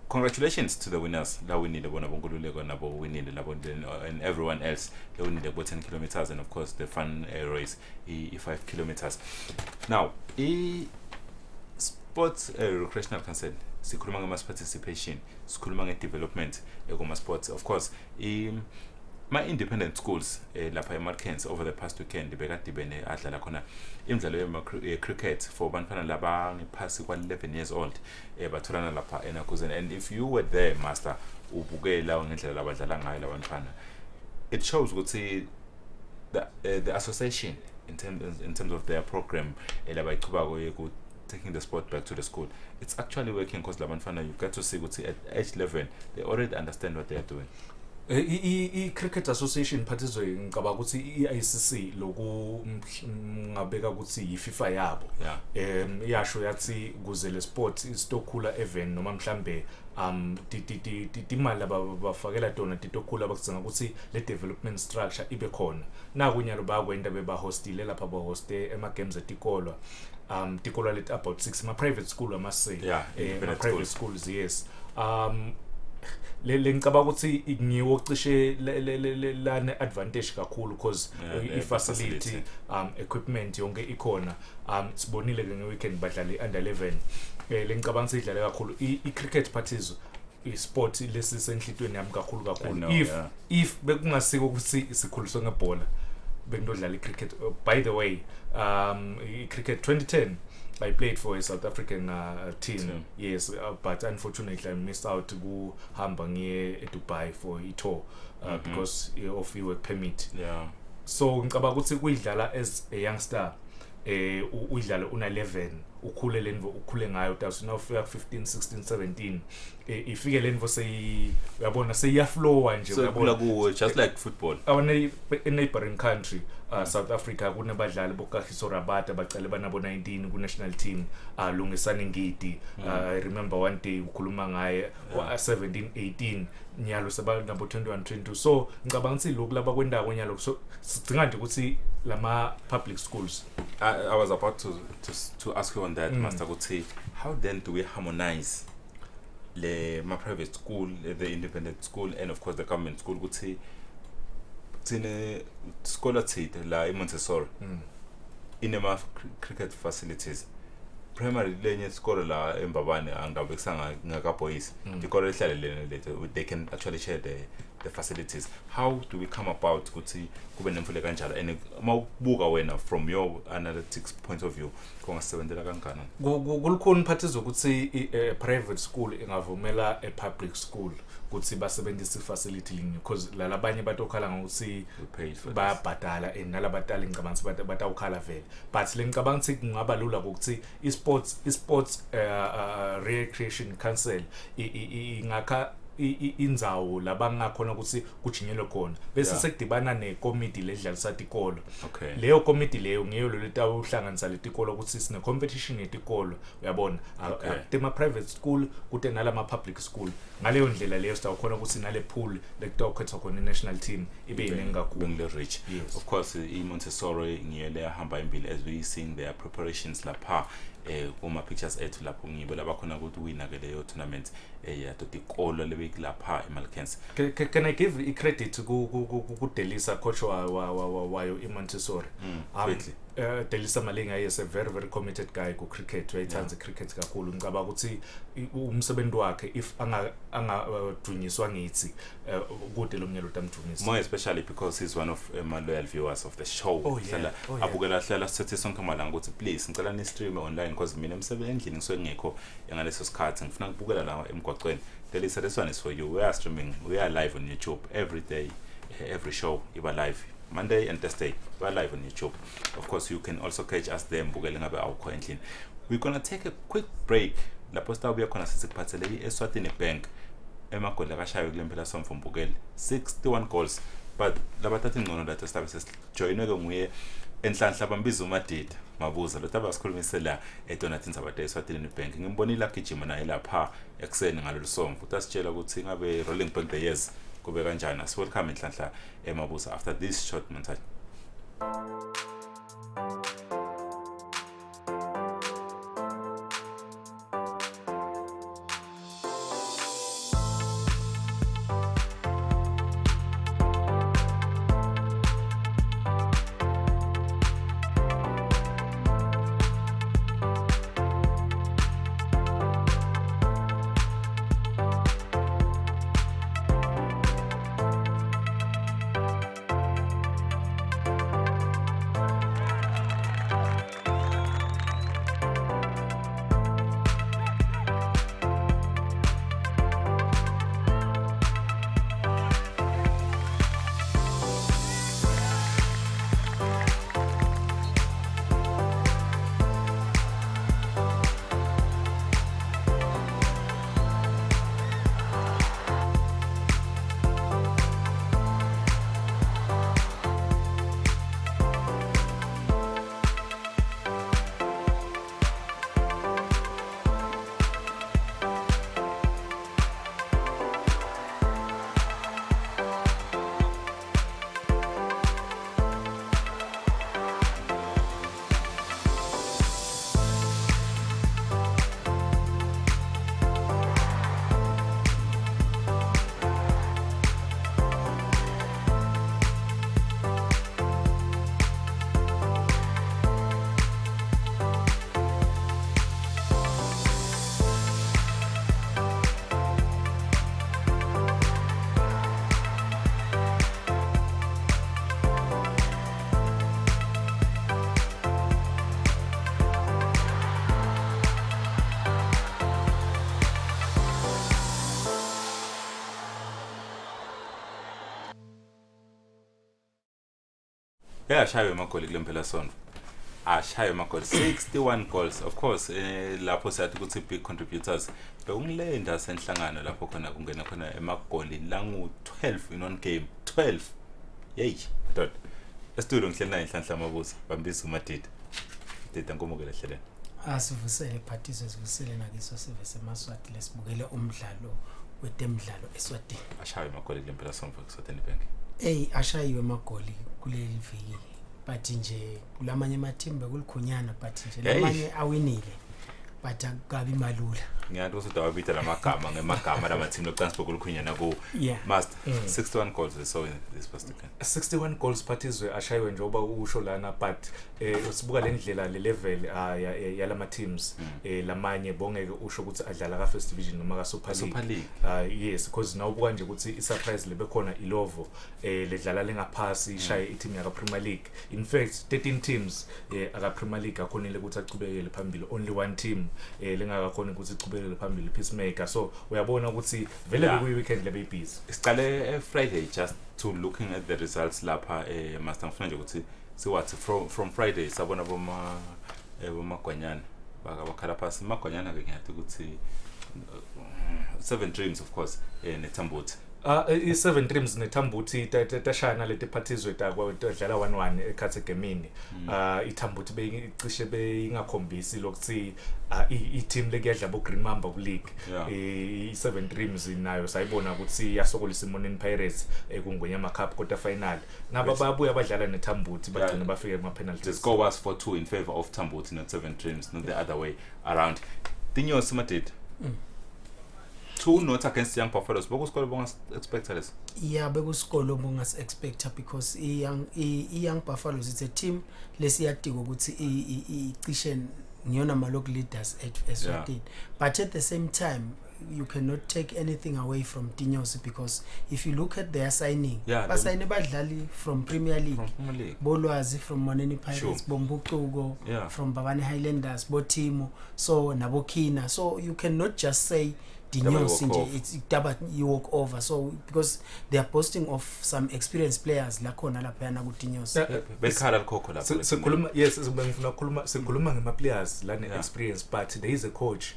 [SPEAKER 2] Congratulations to the winners. La winile bona bonkululeko nabo winile labo and everyone else la winile bo 10 kilometers and of course the fun race 5 kilometers. Now sports recreational consent sikhuluma ngama participation, sikhuluma nge development ekoma sports. Of course my independent schools lapha eMarkens over the past weekend bekade bene adlala khona imidlalo cricket for bantwana laba ngephasi kwa 11 years old batholana lapha eNakuzen, and if you were there master ubukela ngendlela labadlala ngayo labantwana, it shows ukuthi the association in terms of their program labayiqhubako taking the sport back to the school, it's actually working because labantwana you get to see ukuthi at age 11 they already understand what they are doing.
[SPEAKER 5] I-Cricket Association Phathizwe ngicabanga ukuthi i-ICC loku ngabeka ukuthi yi-FIFA yabo yasho yathi kuze le sport istokhula even noma mhlambe imali abafakela tona titokhula bakuthenga ukuthi le development structure ibe khona nakunyalo bakwenda bebahostile lapha bahoste ema games etikolwa tikolwa let about 6 ma private school I must say
[SPEAKER 2] private
[SPEAKER 5] schools yes le ngicabanga ukuthi ngiwo cishe la ne advantage kakhulu because
[SPEAKER 2] Yeah,
[SPEAKER 5] I facility
[SPEAKER 2] facility.
[SPEAKER 5] equipment yonke ikhona sibonile ke ngeweekend badlala under 11 le ngicabanga sidlale kakhulu I cricket parties isport lesi senhlitweni yami kakhulu if bekungasiko ukuthi sikhuliswe ngebhola bengidodlala icricket. By the way, cricket 2010 I played for a South African team. Yes, but unfortunately I missed out kuhamba ngiye eDubai for a tour because of work permit.
[SPEAKER 2] Yeah.
[SPEAKER 5] So ngicabanga ukuthi kuyidlala as a youngster uyidlala una 11 ukhule lenvo ukhule ngayo tasu now 15 16 17 ifike lenvo uyabona seyiyaflowa nje
[SPEAKER 2] uyabona ku just like football
[SPEAKER 5] our neighboring country South Africa kunabadlali bokahiso rabata bacale banabo 19 ku national team lungisani ngidi. I remember one day ukhuluma ngaye 17 18 nyalo sabanabo 21 22. So ngicabanga ukuthi lokhu laba kwendawo nyalo so sidinga nje ukuthi lama public schools.
[SPEAKER 2] I was about to ask you on that, Master Kuti. How then do we harmonize my private school, the independent school, and of course the government school? Kuti tine scholar tit la Montessori in a cricket facilities. Primary lenye scholar la Mbabane and Abexanga Ngakapois. Because they can actually share the facilities. How do we come about Kuti Kubenemfule Ganjala and Maubuga wena from your analytics point of view?
[SPEAKER 5] Gulkun parties ukuthi private school ingavumela a public school ukuthi basebenzise facility linye because lalabanye batokhala ngokuthi bayabhadala and nalabatali ngicabanga batawukhala vele but le ngicabanga ukuthi kungaba lula ukuthi sports recreation council ingakha indzawo labangakhona ukuthi kujinyelwe khona bese sekudibana necommittee ledlalisa tikolo. Leyo committee leyo ngiyo letawuhlanganisa letikolo ukuthi sine competition yetikolo uyabona tema private school kute nalama public school ngaleyo ndlela leyo sitawukhona ukuthi nale pool lekutawukhethwa khona national team ibe yinengi kakhulu
[SPEAKER 2] rich. Of course Montessori ngiyo le hamba imbili as we seeing their preparations lapha kuma pictures ethu lapho ngibo labakhona ukuthi wina ke leyo tournament yato tikolo lebekulapha eMalkens.
[SPEAKER 5] Can I give credit ku Delisa coach wayo iMontessori? Delisa Malinga is a very committed guy ku cricket. Uyayithanda cricket kakhulu. Ngicabanga ukuthi umsebenzi wakhe if angadunyiswa ngithi kude lo mnyelo tamdunyisa.
[SPEAKER 2] More especially because he's one of my loyal viewers of the show. Abukela hlala sithi sonke malanga ukuthi please ngicela ni stream online because mina emsebenzini endlini ngisuke ngekho ngaleso sikhathi ngifuna ukubukela la emgwaqweni. Delisa, this one is for you. We are streaming, we are live on YouTube every day, every show you are live. Monday and Thursday, we are live on YouTube. Of course, you can also catch us there. We're gonna take a quick break. La posta we are gonna sisiphathele Eswatini Bank. Emagola kashayo kule mphela from Bugel. 61 goals. But labathatha ingcono la services joinwe ke nguye enhlanhla bambiza uMadida mabuza lo taba sikhulumisela eDonatins abade Eswatini Bank. Ngimbonile agijima naye lapha ekseni ngalolu songo. Futhi asitshela ukuthi ngabe rolling back the years kube kanjani. As welcome enhlanhla emabuza after this short montage. ashaywe amagoli kule mpelasonto ashaywe amagoli 61 goals of course lapho siyathi ukuthi big contributors bekungilenda senhlangano lapho khona kungena khona emagoli langu 12 in one game 12 hey dot estudio ngihlelana inhlanhla amabuza bambisa uMadida dida ngomukele hlelene
[SPEAKER 6] asivusele phathiso sivusele nakiso sevese eMaswati lesibukele umdlalo wetemidlalo Eswatini
[SPEAKER 2] ashaywe amagoli kule mpelasonto kuSouthern Bank
[SPEAKER 6] ashayiwe amagoli kuleli viki but nje kulamanye amathimbe kulikhunyana but nje lamanye awinile but akabi malula
[SPEAKER 2] ngiyathi ukuthi dawabita lamagama ngemagama lamateam loCansburg kulikhunyana ku master 61 goals so in this first weekend
[SPEAKER 5] 61 goals phathizwe ashaywe njengoba usho lana but usibuka lendlela le level yalama teams lamanye bongeke usho ukuthi adlala ka first division noma ka super league yes because now ubuka nje ukuthi I surprise lebe khona iLovo ledlala lengaphasi ishaye i-team yaka Premier League in fact 13 teams aka Premier League akhonile ukuthi achubekele phambili only one team lengakakhona ukuthi ichubekele phambili Peacemaker so uyabona ukuthi vele kuyi weekend lebe busy
[SPEAKER 2] siqale Friday just to looking at the results lapha master ngifuna nje ukuthi siwathi from Friday sabona bomagwanyana bakhala phasi magwanyana ke ngiyathi ukuthi 7 Dreams of course neTambuti
[SPEAKER 5] i7 Dreams neTambuti tashana leti phathizwe takwadlala 1-1 eKhathegemini iTambuti beyicishe beyingakhombisi lokuthi i-team lekuyadla bo Green Mamba ku league i7 Dreams nayo sayibona ukuthi yasokolisa iMonini Pirates kungwenyama cup quarter final naba babuya abadlala neTambuti bagcina bafike kuma penalties.
[SPEAKER 2] The score was 4-2 in favor of Tambuti not 7 Dreams not the other way around. Dinyosi Madid 2-0 against Young Buffaloes. Bokuskolo bongas expected this.
[SPEAKER 6] Yeah, bekuskolo bongas expected because Young Buffaloes it's a team lesiyadika ukuthi icishe ngiyona malok leaders at Eswatini. But at the same time you cannot take anything away from Dinyosi because if you look at their signing, basayine badlali from Premier League. Bolwazi from Monini Pirates, Bombukugo, from Babane Highlanders, Botimo, so Nabokina. So you cannot just say it's you walk over so because they are posting of some experienced players lakhona lapha yana ku Dinyosi
[SPEAKER 2] bekhala lokho lapho
[SPEAKER 5] sikhuluma yes ngifuna ukukhuluma sikhuluma ngema players lane experience but there is a coach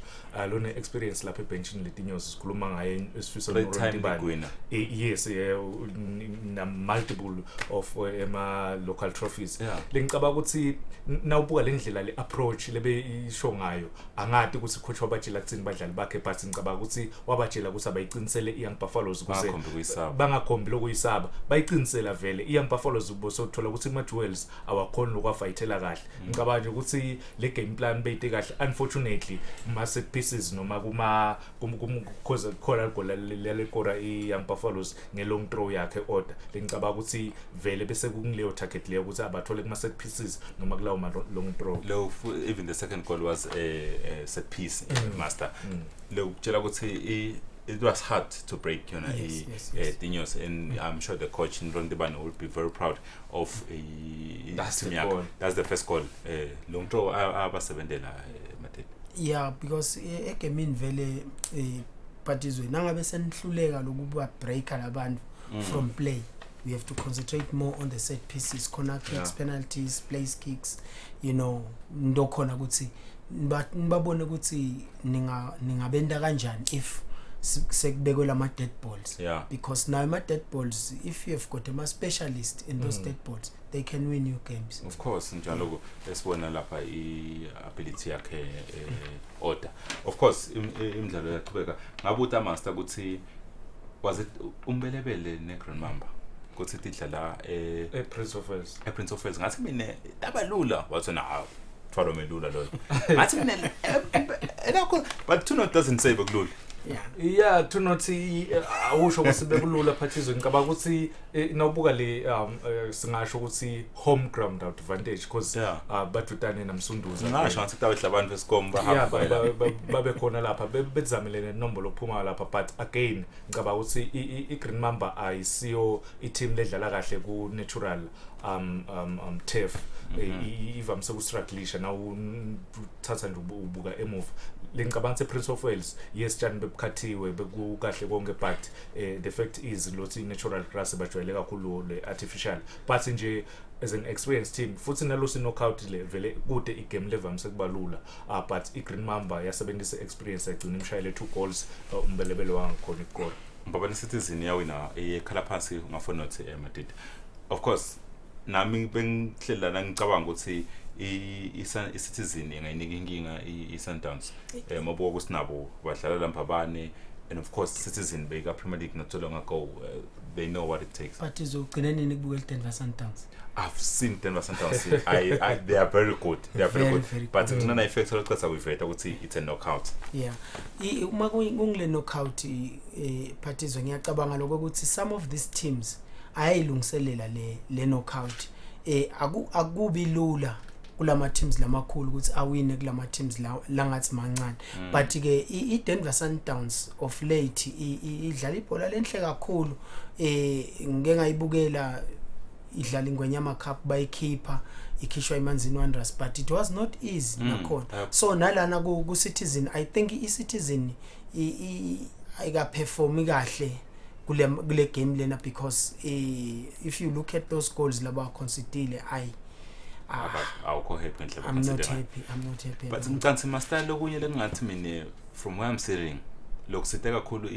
[SPEAKER 5] lone experience lapha ebenchini le Dinyosi sikhuluma ngaye esifisa noRondibani yes na multiple of ema local trophies lengicaba ukuthi nawubuka lendlela le approach lebe isho ngayo angadi ukuthi coach wabatshela kuthini badlali bakhe but ngicaba ukuthi wabatshela ukuthi abayiqinisele iYoung Buffaloes ukuze bangakhombi lokuyisaba bayiqinisela vele iYoung Buffaloes ubosothola ukuthi ama-Jewels awakhona lokwafayithela kahle ngicabanga nje ukuthi le game plan beyite kahle unfortunately ma set pieces noma cause khona goal lekora iYoung Buffaloes ngelong throw yakhe order lengicabanga ukuthi vele bese kungileyo target leyo ukuthi abathole kuma set pieces noma kulawo long throw
[SPEAKER 2] even the second goal was a set piece master lo tshela ukuthi it was hard to break Dinyosi and I'm sure the coach in Rondibane will be very proud of that's the first goal long throw abasebenzela Madid
[SPEAKER 6] because egemini vele phathizwe nangabe senihluleka lokuba breaker labantu from play we have to concentrate more on the set pieces corner kicks penalties place kicks ndokhona ukuthi nibabone ukuthi ningabenda kanjani if sekubekwe lama dead balls because now ama dead balls if you have got a specialist in those dead balls they can win you games
[SPEAKER 2] of course njalo lesibona lapha iability yakhe order of course imidlalo yaqhubeka ngabuta master ukuthi was it umbelebele neGreen Mamba ukuthi tidlala Prince of Wales ngathi mina abalula wathi na thwalo melula lo ngathi mina elakho but 2-0 doesn't say bekulula
[SPEAKER 5] 2-0 awusho ukuthi bekulula phathizwe ngicabanga ukuthi nawubuka le singasho ukuthi home ground advantage because bathutane namsunduza
[SPEAKER 2] ngasho ngathi kutawehla abantu beScom bahamba
[SPEAKER 5] babe khona lapha bezamile nenombolo ophuma lapha but again ngicabanga ukuthi iGreen Mamba ayisiyo i-team ledlala kahle ku natural turf ivamise ukustrugglisha na uthatha nje ubuka emuva lengicabanga Prince of Wales yes tjani bebukhathiwe bekukahle konke but the fact is lothi natural grass bajwayele kakhulu le artificial but nje as an experienced team futhi nalosi knockout le vele kude igame levamise kubalula but iGreen Mamba yasebenzisa experience agcina imshayele 2 goals umbelebele wangakhona igol
[SPEAKER 2] ngoba neCitizen yawina ekhala phansi ngafona nothi Madrid of course nami bengihlela ngicabanga ukuthi iCitizen ingayinika inkinga iSundowns mabuka kusinabo badlala lampabane and of course Citizen beka Premier League not so long ago they know what it takes
[SPEAKER 6] but izogcina nini kubukela Denver Sundowns
[SPEAKER 2] I've seen Denver Sundowns they are very good
[SPEAKER 6] very
[SPEAKER 2] but kunana effect lokuthatha kuyiveta ukuthi it's a knockout
[SPEAKER 6] yeah uma kungile knockout Phatizwe ngiyacabanga lokho ukuthi some of these teams ayayilungiselela le knockout akubi lula kulama teams lamakhulu ukuthi awine kulama teams la ngathi mancane but ke iDenver Sundowns of late idlala ibhola lenhle kakhulu ngeke ngayibukela idlala ingwenyama cup bayikhipha ikhishwa iManzini Wanderers but it was not easy nakhona so nalana ku Citizen I think iCitizen ayika perform kahle kule game lena because if you look at those goals laba concedile
[SPEAKER 2] awukho happy nhle
[SPEAKER 6] I'm not happy
[SPEAKER 2] but ngicantsi master lokunye lengathi mina from where I'm sitting lokusite kakhulu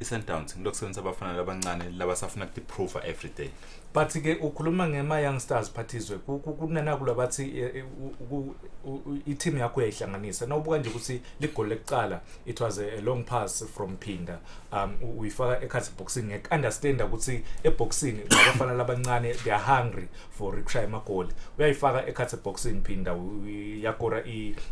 [SPEAKER 2] iSundowns ngilokusebenza abafana labancane labasafuna ukuprove every day
[SPEAKER 5] but ke ukhuluma ngema youngsters Phathizwe kunana kulabathi i-team yakho yayihlanganisa nawubuka nje ukuthi ligoli lekucala it was a long pass from Phinda uyifaka ekhathi boxing ngeke understand ukuthi eboxing abafana labancane they are hungry for retry amagoli uyayifaka ekhathi boxing Phinda yakora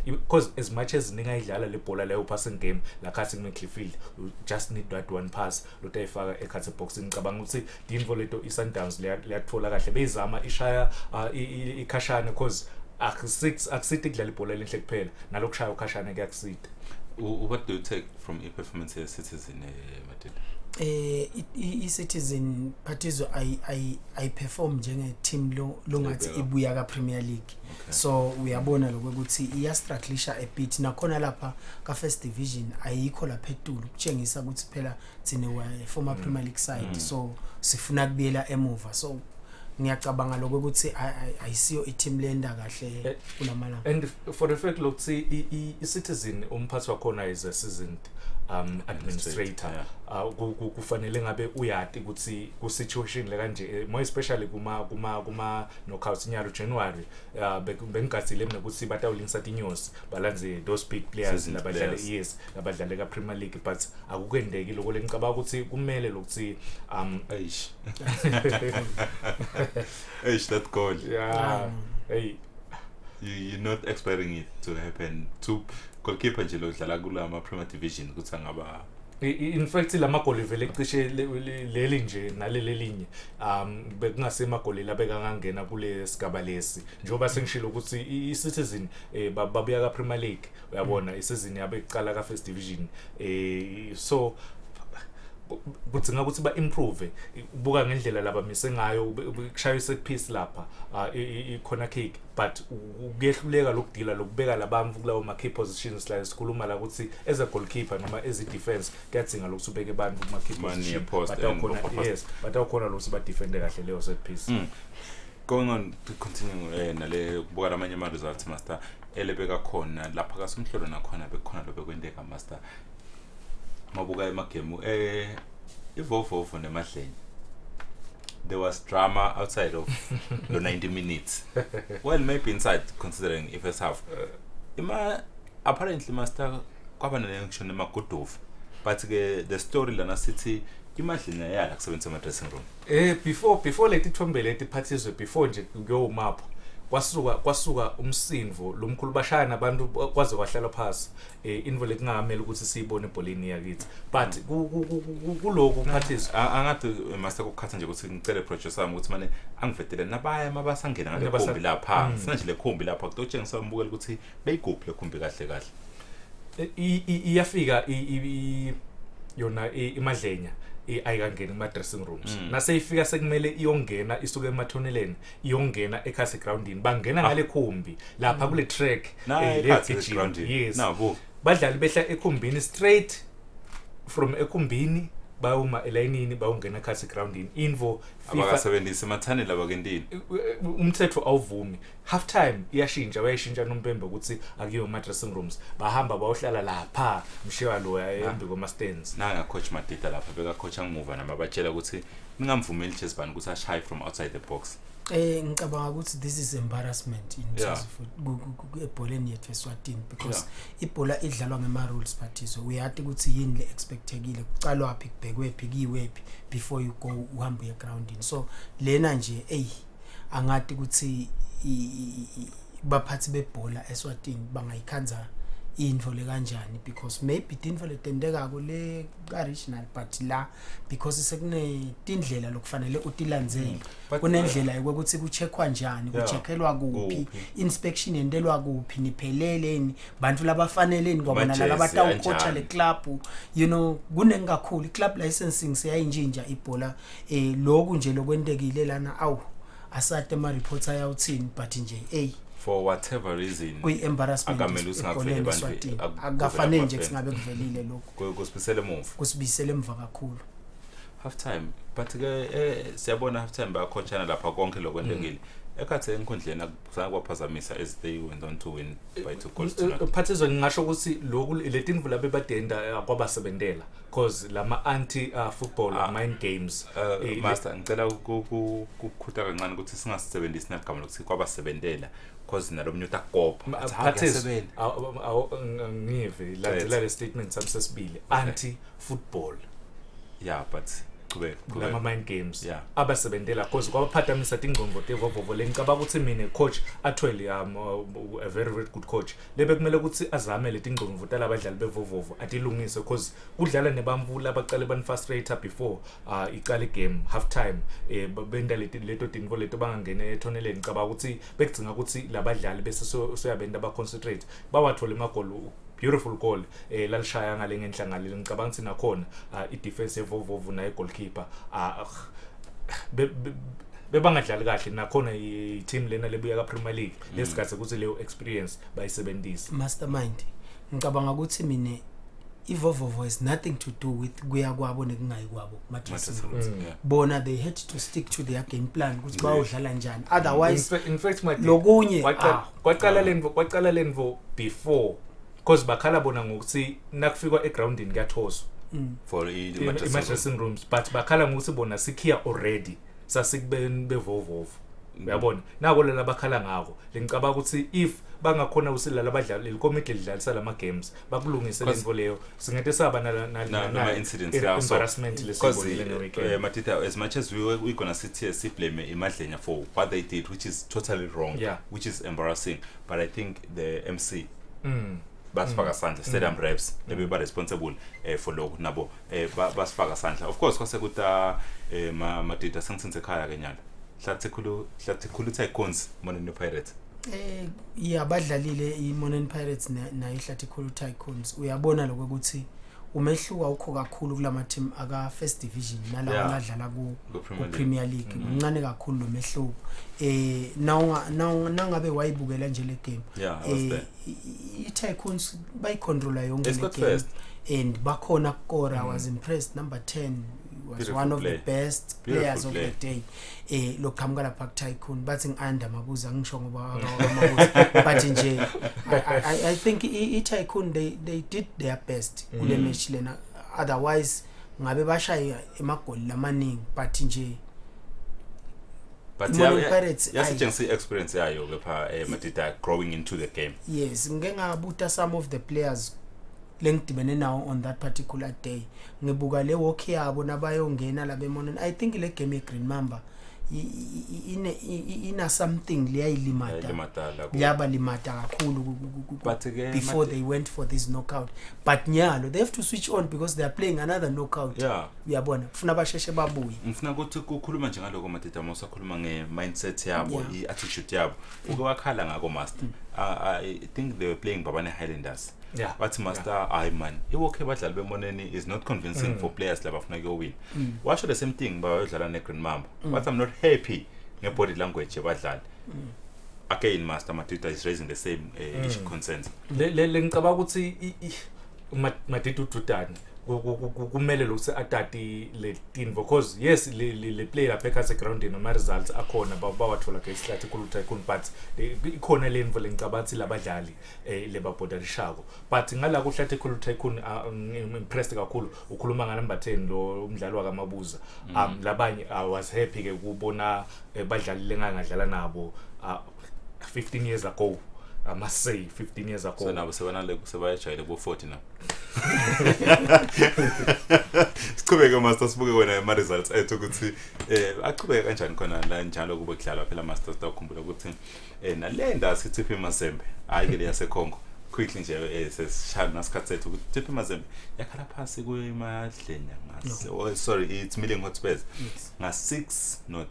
[SPEAKER 5] because as much as ningayidlala le bhola leyo passing game la khathi Clearfield you just need that one pass lotayifaka ekhathi boxing ngicabanga ukuthi Dinvo leto iSundowns liyatfola kahle beyizama ishaya ikhashana because akusithi kudlala ibhola lenhle kuphela nalokushaya ukhashana kuyakusida
[SPEAKER 2] what do you take from i-performance ye-Citizen Madrid
[SPEAKER 6] iCitizen Phatizwe I perform njenge team lo ngathi ibuya ka Premier League so uyabona lokho ukuthi iya strugglisha a bit nakhona lapha ka first division ayikho lapha etulu kutshengisa ukuthi phela thine wa former Premier League side so sifuna kubuyela emuva so ngiyacabanga lokho ukuthi ayisiyo i-team lenda kahle kulamala
[SPEAKER 5] and for the fact lokuthi iCitizen umphathi wakhona is a seasoned administrator kufanele ngabe uyati ukuthi ku situation le kanje more especially kuma knockouts nyalo January bengigatsile mina ukuthi batawulingisa tinyosi balanze those big players labadlala yes labadlala ka Premier League but akukendeki lokho lengicabanga ukuthi kumele lokuthi
[SPEAKER 2] that goal
[SPEAKER 5] yeah hey
[SPEAKER 2] you're not expecting it to happen to goalkeeper nje lodlala kulama Premier Division ukuthi angaba
[SPEAKER 5] in fact lama goal vele cishe leli nje naleli linye bekungasema goal labeka ngangena kule sigaba lesi njoba sengishilo ukuthi iCitizen babuya ka Premier League uyabona isizini yabe iqala ka First Division so kudinga ukuthi ba improve ubuka ngendlela laba mise ngayo kushaya set piece lapha ikhona kick but uyehluleka lokudila lokubeka labantu kulawo ma key positions la sikhuluma la ukuthi as a goalkeeper noma as a defense kuyadinga lokuthi ubeke abantu kuma key position but awukhona lokuthi ba defend kahle leyo set piece
[SPEAKER 2] going on to continue nale kubuka lamanye ama results master elebeka khona lapha kasumhlolo nakhona bekhona lobekwendeka master mabuka emagemu ivovo nemadlenya there was drama outside of the 90 minutes well maybe inside considering if first half apparently master kwaba nengisho nemagodofu but ke the story lana sithi imadlenya yala kusebenza ama dressing room
[SPEAKER 5] before leti thombe leti Phathizwe before nje kuyo map kwasuka umsindvo lomkhulu bashaya nabantu kwaze kwahlala phansi involve kungamela ukuthi siyibone ebholeni yakithi but kuloku Phathizwe
[SPEAKER 2] angathi master ukukhatha nje ukuthi ngicele producer sami ukuthi manje angivetele nabaya mabasangena ngale khombi lapha sina nje le khombi lapha kutotshengisa umbukela ukuthi beyiguphi le khombi kahle
[SPEAKER 5] iyafika yona imadlenya ayikangeni kuma dressing rooms naseyifika sekumele iyongena isuke emathoneleni iyongena ekhasi groundini bangena ngale khumbi lapha kule track
[SPEAKER 2] yes nabo
[SPEAKER 5] badlali behla ekhumbini straight from ekhumbini bawuma elayinini bawungena ekhasi groundini info
[SPEAKER 2] abakasebenzisa emathanela bakendini
[SPEAKER 5] umthetho awuvumi half time iyashintsha bayishintsha nompembe ukuthi akuyo ama dressing rooms bahamba bayohlala lapha mshiwa lo embi kwama stands
[SPEAKER 2] nanga coach Matita lapha beka coach angimuva nama batshela ukuthi ningamvumeli Chesban ukuthi ashaye from outside the box
[SPEAKER 6] ngicabanga ukuthi this is embarrassment in terms of ebholeni yethu eSwatini because ibhola idlalwa ngema rules phathizo uyathi ukuthi yini le expectekile kucalwa phi kubhekwe phi kiwephi before you go uhambe ye groundini so lena nje angathi ukuthi baphathi bebhola eSwatini bangayikhanza info le kanjani because maybe info letendeka kule regional but la because sekune tindlela lokufanele utilandzele kunendlela yokuthi kucheckwa njani kucheckelwa kuphi inspection yendelwa kuphi nipheleleni bantu labafaneleni ngoba nalabo batawucoacha le club you know kunengakhulu club licensing seyayinjinja ibhola lokhu nje lokwendekile lana awu asate ama reports ayawuthini but nje
[SPEAKER 2] for whatever reason
[SPEAKER 6] kuyi-embarrassment
[SPEAKER 2] akamele usingavele
[SPEAKER 6] bantu akufanele nje singabe kuvelile lokho
[SPEAKER 2] kusibisele
[SPEAKER 6] emva kakhulu
[SPEAKER 2] half time but ke siyabona half time bayakhotshana lapha konke lokwendekile ekhathe enkundleni akuzange kwaphazamisa as they went on to win by 2 goals to none
[SPEAKER 5] phathizwe ngingasho ukuthi lokhu letinvu labe badenda kwabasebentela cause lama anti football mind games
[SPEAKER 2] master ngicela ukukhutha kancane ukuthi singasebenzisi negama lokuthi kwabasebentela cause nalomnyuta kopa
[SPEAKER 5] phathizwe ngive landela le statement samsesibili anti football
[SPEAKER 2] but
[SPEAKER 5] lama mind games abasebentela cause kwabaphathamisa tingqondo tevovovo lengicabanga ukuthi mina coach athwele a very very good coach lebe kumele ukuthi azame le tingqondo votala abadlali bevovovo atilungise cause kudlala nebamvula abaqale ban frustrate before iqala game half time benda leto tinvo leto bangangena ethoneleni ngicabanga ukuthi bekugcina ukuthi labadlali bese soyabenda ba concentrate bawathola emagoli beautiful goal lalishaya ngale ngenhlangalelo ngicabanga ukuthi nakhona i-defense yevovovu naye goalkeeper bebangadlali kahle nakhona i-team lena lebuya ka Premier League lesikhathi ukuthi leyo experience bayisebenzisa
[SPEAKER 6] mastermind ngicabanga ukuthi mina ivovovo has nothing to do with kuya kwabo nekungayi kwabo bona they had to stick to their game plan ukuthi bawudlala njani otherwise
[SPEAKER 5] in fact
[SPEAKER 6] lokunye
[SPEAKER 5] kwaqala lenvo before cause bakhala bona ngokuthi nakufika egroundini kuyathoswa
[SPEAKER 2] for
[SPEAKER 5] dressing rooms but bakhala ngokuthi bona sikhiya already sasikubeni bevovovo uyabona nako lela bakhala ngako lengicabanga ukuthi if bangakhona usilala abadlali lecommittee lidlalisa lama games bakulungise lento leyo singete saba
[SPEAKER 2] na incidents
[SPEAKER 5] embarrassment lesibonile
[SPEAKER 2] Matita as much as we gonna sit here see blame imadlenya for what they did which is totally wrong which is embarrassing but I think the MC basifaka sandla stadium reps lebe ba responsible for lokho nabo basifaka sandla of course kwase kuta Matita sengithenze ekhaya kenyana hlathekulu Tycoons Monene Pirates
[SPEAKER 6] badlalile iMonene Pirates na ihlathekulu Tycoons uyabona lokho ukuthi umehluka ukho kakhulu kulama team aka first division nalawo adlala ku Premier League uncane kakhulu lo mehluko nangabe wayibukela nje le game iTycoons bayicontrola yonke le game and bakhona ukora was impressed number 10 was beautiful one of the best players of the day lokhamukala Park Tycoon bathi ngianda mabuza ngisho ngoba mabuza but nje I think iTycoon they did their best kule match lena otherwise ngabe bashaya emagoli lamaningi but nje
[SPEAKER 2] but yasitshengisa experience yayo lapha Matita growing into the game
[SPEAKER 6] yes ngeke ngabuta some of the players lengidibene nawo on that particular day ngibuka le walk yabo nabayongena la bemonene I think le game ye Green Mamba ina something liyayilimata yaba limata kakhulu before they went for this knockout but nyalo they have to switch on because they are playing another knockout uyabona kufuna basheshe babuye
[SPEAKER 2] ngifuna ukuthi ukukhuluma nje ngaloko Matita mosakhuluma ngemindset yabo iattitude yabo uke wakhala ngako master I think they were playing Babane Highlanders.
[SPEAKER 5] Yeah.
[SPEAKER 2] But Master Ayman, okay badlali bemoneni is not convincing for players labafuna go win. Why should the same thing badlala negreen mamba? But I'm not happy ngebody language badlali. Again Master Matita is raising the same issue concerns.
[SPEAKER 5] Le ngicabanga ukuthi Matita uDudane kumele lokuthi atati le team because yes le play lapha ekhaya ground noma results akhona bawathola ke islathi kulu tycoon but ikhona le mvo lengicabanga labadlali lebabhodarishako but ngala kuhlathi kulu tycoon impressed kakhulu ukhuluma nga number 10 lo umdlali wakamabuza labanye I was happy ke kubona badlali lengangadlala nabo 15 years ago. I must say 15 years ago.
[SPEAKER 2] So now sebayajayele ku 40 now. Siqhubeke master sibuke wena ama results ethu ukuthi aqhubeke kanjani khona la njalo kube kudlalwa phela master sitawukhumbula ukuthi nalenda sithi Tipi Mazembe hayi ke yase Congo quickly nje sesishaya nasikhathi sethu ukuthi Tipi Mazembe yakhala phasi kuyimadlenya ngase oh sorry it's Milling Hotspurs nga 6-0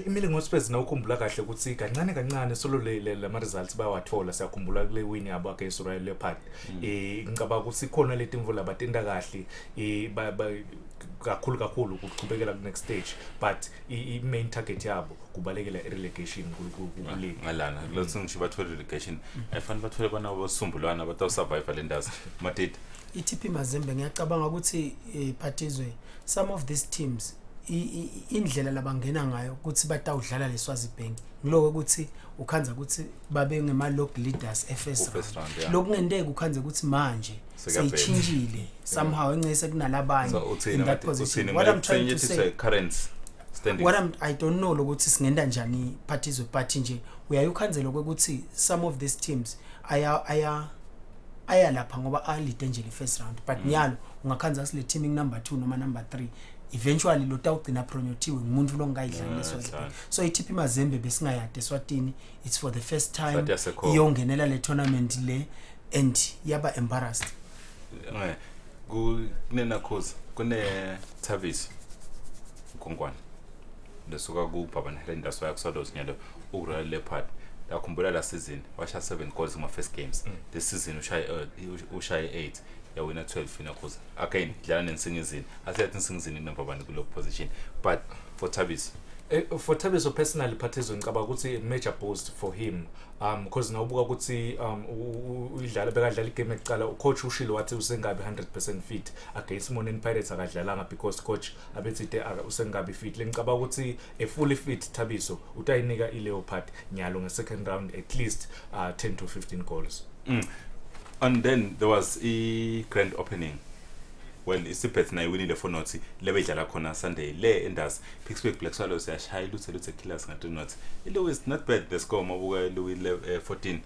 [SPEAKER 5] imile ngoSpurs na ukhumbula kahle ukuthi kancane solo lama results bayawathola siyakhumbula kule win yabo against Royal Leopard ngicabanga ukuthi khona leti imvula batenda kahle kakhulu ukuqhubekela ku next stage but I main target yabo kubalekela relegation kuleague
[SPEAKER 2] ngalana lothu ngisho bathola relegation ayifani bathole bana bosumbulwana batawu survive lendazi Matita
[SPEAKER 6] iTP Mazembe ngiyacabanga ukuthi Phathizwe some of these teams indlela labangena ngayo ukuthi batawudlala leSwazi Bank ngiloko ukuthi ukhanza ukuthi babe ngema log leaders FS round lokungenteke ukhanza ukuthi manje seyichinjile somehow engcese kunalabanye in that position
[SPEAKER 2] what I'm trying to say current standings
[SPEAKER 6] I don't know lokuthi singenda njani Phathizwe but nje uyayukhanzela ukuthi some of these teams aya lapha ngoba alide nje le first round but nyalo ungakhanza sile teaming number 2 noma number 3 eventually lo tawugcina promotiwe ngumuntu longayidlala leSwazi Bank so iTP Mazembe besingayade Eswatini it's for the first time iyongenela le tournament le and yaba embarrassed
[SPEAKER 2] kunena cause kune Tavis Nkongwane lesuka ku Babane Highlanders wayakusodos nyalo uRoyal Leopard yakhumbula la season washa 7 goals in my first games this season ushaya 8 yawina 12 fina cause again dlala nensingizini athlete insingizini number 1 kulo position but for Tavis
[SPEAKER 5] personally Phathizwe ngicabanga ukuthi major boost for him because nawubuka ukuthi udlala bekadlala igame ekuqala coach ushilo wathi usengabe 100% fit against Moneni Pirates akadlalanga because coach abethi usengabe fit lengicabanga ukuthi a fully fit Thabiso utayinika iLeopard nyalo nge-second round at least 10 to 15 goals.
[SPEAKER 2] And then there was a grand opening. Well, isiphethe nayo winile for nothi lebe idlala khona Sunday le enders Pittsburgh Black Swallows yashaya luthe killers ngathi not. It was not bad the score mabuka Louis 14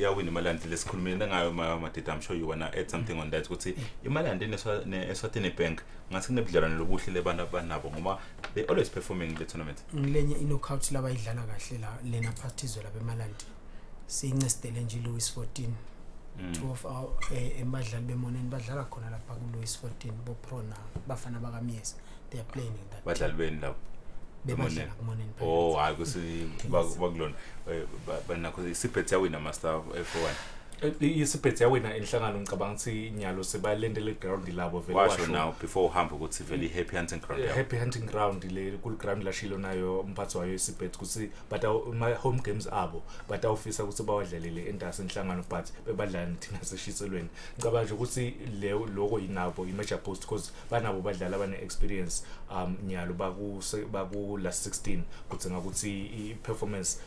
[SPEAKER 2] yawina imalandi lesikhulumile ngayo Matita I'm sure you wanna add something on that ukuthi imalandi neSwatini Bank ngathi kunebudlelwane lobuhle lebantu abanabo ngoba they always performing the tournament.
[SPEAKER 6] Ngilenye knockout laba idlala kahle la lena Phathizwe laba emalandi siyincestele nje Louis 14 two of our embadlali bemoneni badlala khona lapha ku Louis 14 bo pro na bafana baka Mies they are playing in that
[SPEAKER 2] badlali beni lapho
[SPEAKER 6] bemoneni
[SPEAKER 2] oh hayi kusi bakulona banakho isiphethe yawina master F1
[SPEAKER 5] isiphethe yawina inhlangano ngicabanga ukuthi inyalo sebalendele ground labo
[SPEAKER 2] vele washo now before uhambe ukuthi very happy hunting ground
[SPEAKER 5] le kul ground lashilo nayo umphathi wayo isiphethe ukuthi but my home games abo but awufisa ukuthi bawadlalele endase inhlangano but bebadlala thina seshiselweni ngicabanga nje ukuthi lokho yinabo imajor post because banabo badlala abane experience nyalo baku last 16 kuthi ngakuthi I performance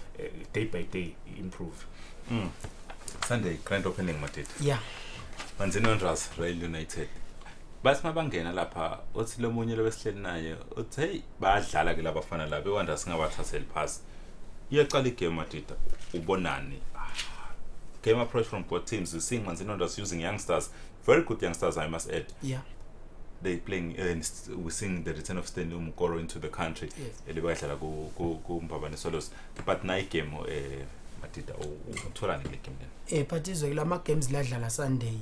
[SPEAKER 5] day by day improve.
[SPEAKER 2] Sunday grand opening Matita.
[SPEAKER 6] Yeah.
[SPEAKER 2] Manzini Wanderers Royal United. Bathi mabangena lapha uthi lo munye lobesihleli naye uthi hey badlala ke labafana la beWanderers ngabathatheli pass. Iyaqala igame Matita ubonani. Game approach from both teams. We seeing Manzini Wanderers using youngsters, very good youngsters I must add.
[SPEAKER 6] Yeah.
[SPEAKER 2] They playing we seeing the return of Stanley Mukoro into the country. Elibadlala ku Mbabane Swallows. But night game Matita utholani le game then
[SPEAKER 6] Phathizwe la ma games ladlala Sunday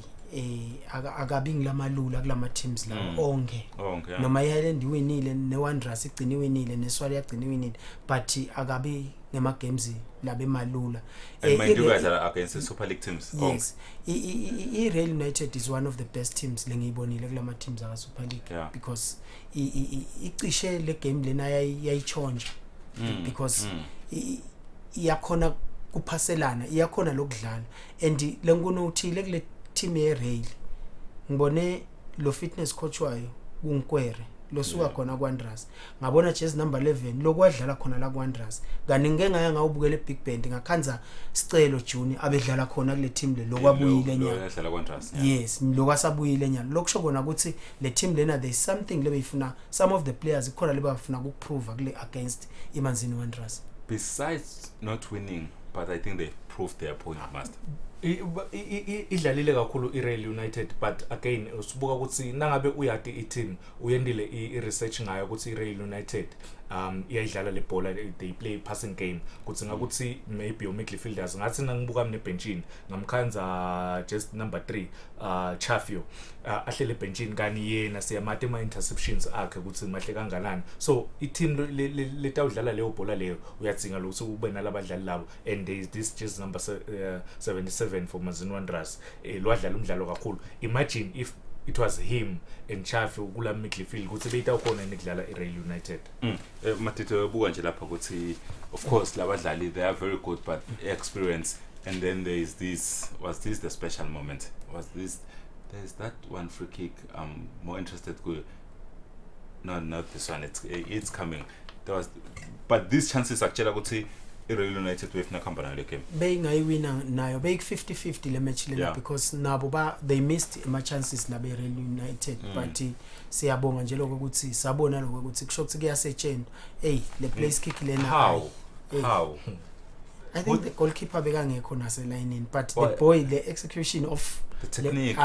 [SPEAKER 6] akabi ngilamalula kulama teams lawo onke
[SPEAKER 2] yeah.
[SPEAKER 6] noma iHighland iwinile neWanderers igcina iwinile neSwati yagcina iwinile but akabi ngema games labe malula
[SPEAKER 2] and mind you guys are against the Super League teams.
[SPEAKER 6] Yes, Real United is one of the best teams lengiyibonile kulama teams aka Super League
[SPEAKER 2] Yeah.
[SPEAKER 6] because icishe le game lena yayichonja because iyakhona kuphaselana iyakhona lokudlala and lengunothile kule team yeRail ngibone lo fitness coach wayo kunkwere losuka khona kwaNdras ngabona jersey number 11 lokwadlala khona la kwaNdras kani ngeke ngaya ngawubukela eBig Band ngakhanza sicelo June abedlala khona kule team le lokwabuyile nyaka
[SPEAKER 2] yadlala kwaNdras.
[SPEAKER 6] yes lokwasabuyile nyaka lokusho kona ukuthi le team lena there is something lebeyifuna some of the players ikhona lebafuna ukuprove kule against iManzini Wanderers.
[SPEAKER 2] Besides not winning, but I think they proved their point, master.
[SPEAKER 5] idlalile kakhulu iReal United but again usibuka ukuthi nangabe uyati i-team uyendile i-research ngayo ukuthi iReal United iyayidlala le bhola they play passing game kuthi ngakuthi maybe midfielders ngathi nangibuka mne benchini ngamkhanza just number 3 Chafio ahlele benchini kani yena siyamate ama interceptions akhe ukuthi mahle kanganani so i-team letawudlala leyo bhola leyo uyadzinga ukuthi ube nalabadlali labo and there is this just number 77 for Manzini Wanderers lwadlala umdlalo kakhulu. Imagine if it was him and Chafio kula midfield ukuthi beyitawukhona nekudlala iReal United.
[SPEAKER 2] Matito buka nje lapha ukuthi of course labadlali they are very good but experience and then there is this was this the special moment there's that one free kick I'm more interested go not this one it's coming there was but these chances actually ukuthi iReal United wefuna khamba nayo le game
[SPEAKER 6] beyingayiwina nayo beyik 50-50 le match lena
[SPEAKER 2] Yeah.
[SPEAKER 6] because nabo they missed ama chances nabe Real United but siyabonga nje lokho ukuthi sabona lokho ukuthi kusho ukuthi kuyasetshenzwa le place kick lena
[SPEAKER 2] how
[SPEAKER 6] I think the goalkeeper bekangekho nase line but the boy the execution of
[SPEAKER 2] the technique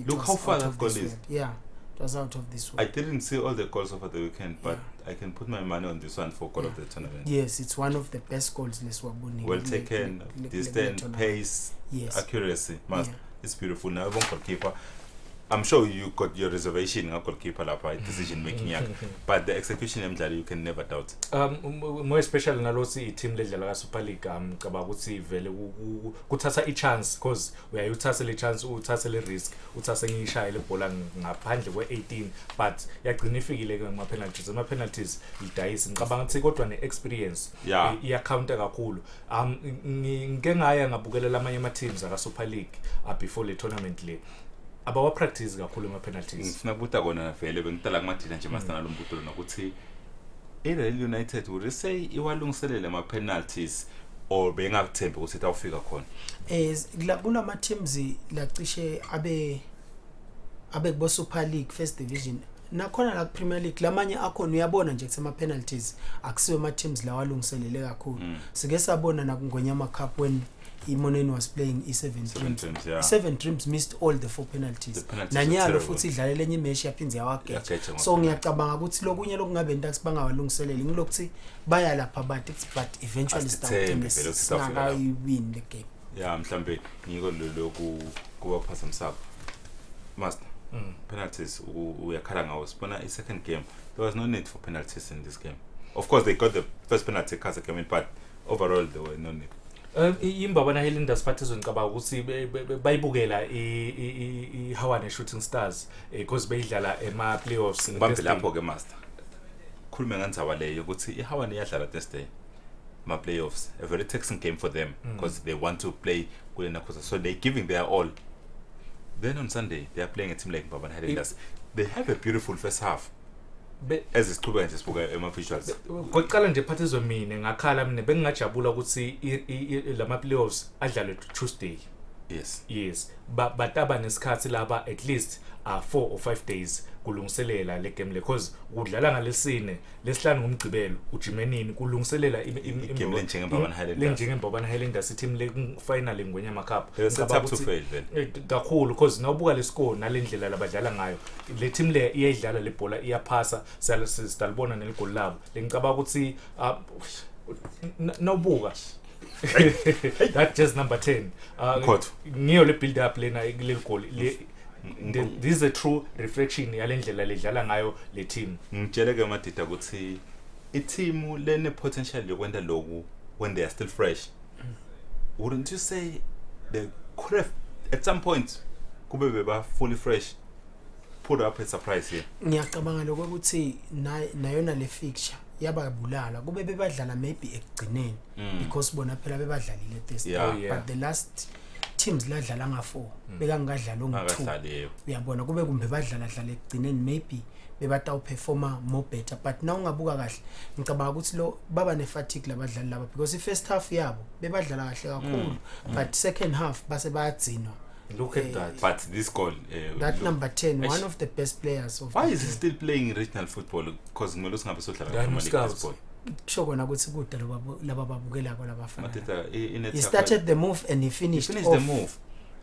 [SPEAKER 6] look
[SPEAKER 2] how far that goal is
[SPEAKER 6] world. Yeah, it was out of this
[SPEAKER 2] I
[SPEAKER 6] world.
[SPEAKER 2] didn't see all the goals over the weekend but I can put my money on this one for goal of the tournament.
[SPEAKER 6] Yes, it's one of the best goals leswaboni.
[SPEAKER 2] Well taken, distance, pace,
[SPEAKER 6] yes.
[SPEAKER 2] accuracy. Must
[SPEAKER 6] Yeah.
[SPEAKER 2] it's beautiful. Now, one goalkeeper. I'm sure you got your reservation on goalkeeper like decision making, but the execution you can never doubt.
[SPEAKER 5] More especially nalosi team ledlala ka Super League ngicaba ukuthi vele kuthatha i-chance because uyayuthatha le chance uthatha le risk uthatha ngishaya le bhola ngaphandle kwe-18 but yagcina ifikile ke ngama penalties idayisi ngicabanga ukuthi kodwa ne-experience iya counter kakhulu. Ngike ngaya ngabukelela amanye ama teams aka Super League before le tournament le abawa practice kakhulu ama penalties.
[SPEAKER 2] Ngifuna ukubuta kona vele bengitala kumadila nje masana lo mbuto lona ukuthi iReal United would say iwalungiselele ama penalties or bengakuthembe ukuthi tawufika khona.
[SPEAKER 6] Kulama teams lacishe abe kubo Super League First Division nakhona la Premier League lamanye akhona uyabona nje kusema penalties akusiwe ama teams la walungiselele kakhulu. Sike sabona nakungonyama cup when Imoneni was playing Seven Dreams.
[SPEAKER 2] Yeah.
[SPEAKER 6] Seven Dreams missed all the 4 penalties. Nanyalo futhi idlalele enye match yaphinze yawageja. So ngiyacabanga ukuthi lokunye lokungabe ntax bangawalungiseleli ngilokuthi baya lapha but eventually start win the game.
[SPEAKER 2] Yeah, mhlambe ngiko lokhu kuba phazamisaka. Master. Penalties uyakhala ngawo sibona second game there was no need for penalties in this game. Of course they got the first penalty cause came in but overall there were no need.
[SPEAKER 5] Imbabana Highlanders Partizan ngicabanga ukuthi bayibukela iHawane Shooting Stars because beyidlala ema playoffs
[SPEAKER 2] ngibambe lapho ke master khulume ngandzaba leyo ukuthi iHawane yadlala Thursday ma playoffs a very taxing game for them because they want to play kulena course so they giving their all then on Sunday they are playing a team like Mbabana Highlanders they have a beautiful first half as isiqhubeka nje sibuka ema visuals
[SPEAKER 5] ngokuqala nje Partizan mina ngakhala mina bengingajabula ukuthi lama playoffs adlalwe Tuesday. Yes but aba nesikhathi laba at least 4 or 5 days kulungiselela le game le because udlala ngalesine lesihlanu ngomgcibelo ujimenini kulungiselela
[SPEAKER 2] game
[SPEAKER 5] njengembabana Highlanders team le final ngonyama cup
[SPEAKER 2] ngicabanga to fail
[SPEAKER 5] kakhulu because nawubuka le score nalendlela labadlala ngayo le team le iyayidlala le bhola iyaphasa salibona neligoli labo ngicabanga ukuthi nawubuka That just number 10
[SPEAKER 2] Kodwa.
[SPEAKER 5] ngiyo le build up lena le goal this is a true reflection yalendlela ledlala ngayo le team.
[SPEAKER 2] Ngitshele ke Madida ukuthi i-team lene potential yokwenda lokhu when they are still fresh. Wouldn't you say they could have at some point kube beba fully fresh put up a surprise here?
[SPEAKER 6] Ngiyacabanga lokho ukuthi nayona le fixture yababulala kube bebadlala maybe ekugcineni because bona phela bebadlalile test but the last teams ladlala nga4 bekangadlala ongu2 uyabona kube kumbe badlala ekugcineni maybe bebata performa more better but now ungabuka kahle ngicabanga ukuthi lo baba ne fatigue labadlali laba because first half yabo bebadlala kahle kakhulu but second half base bayadzinwa.
[SPEAKER 5] Look at that.
[SPEAKER 2] But this goal,
[SPEAKER 6] that number 10, one of the best players of.
[SPEAKER 2] Why is he still playing regional football? Because Ngolo singabe sodlala
[SPEAKER 5] football.
[SPEAKER 6] Shoko na ukuthi kude laba babukela ko labafana.
[SPEAKER 2] He
[SPEAKER 6] started the move and he finished
[SPEAKER 2] the move.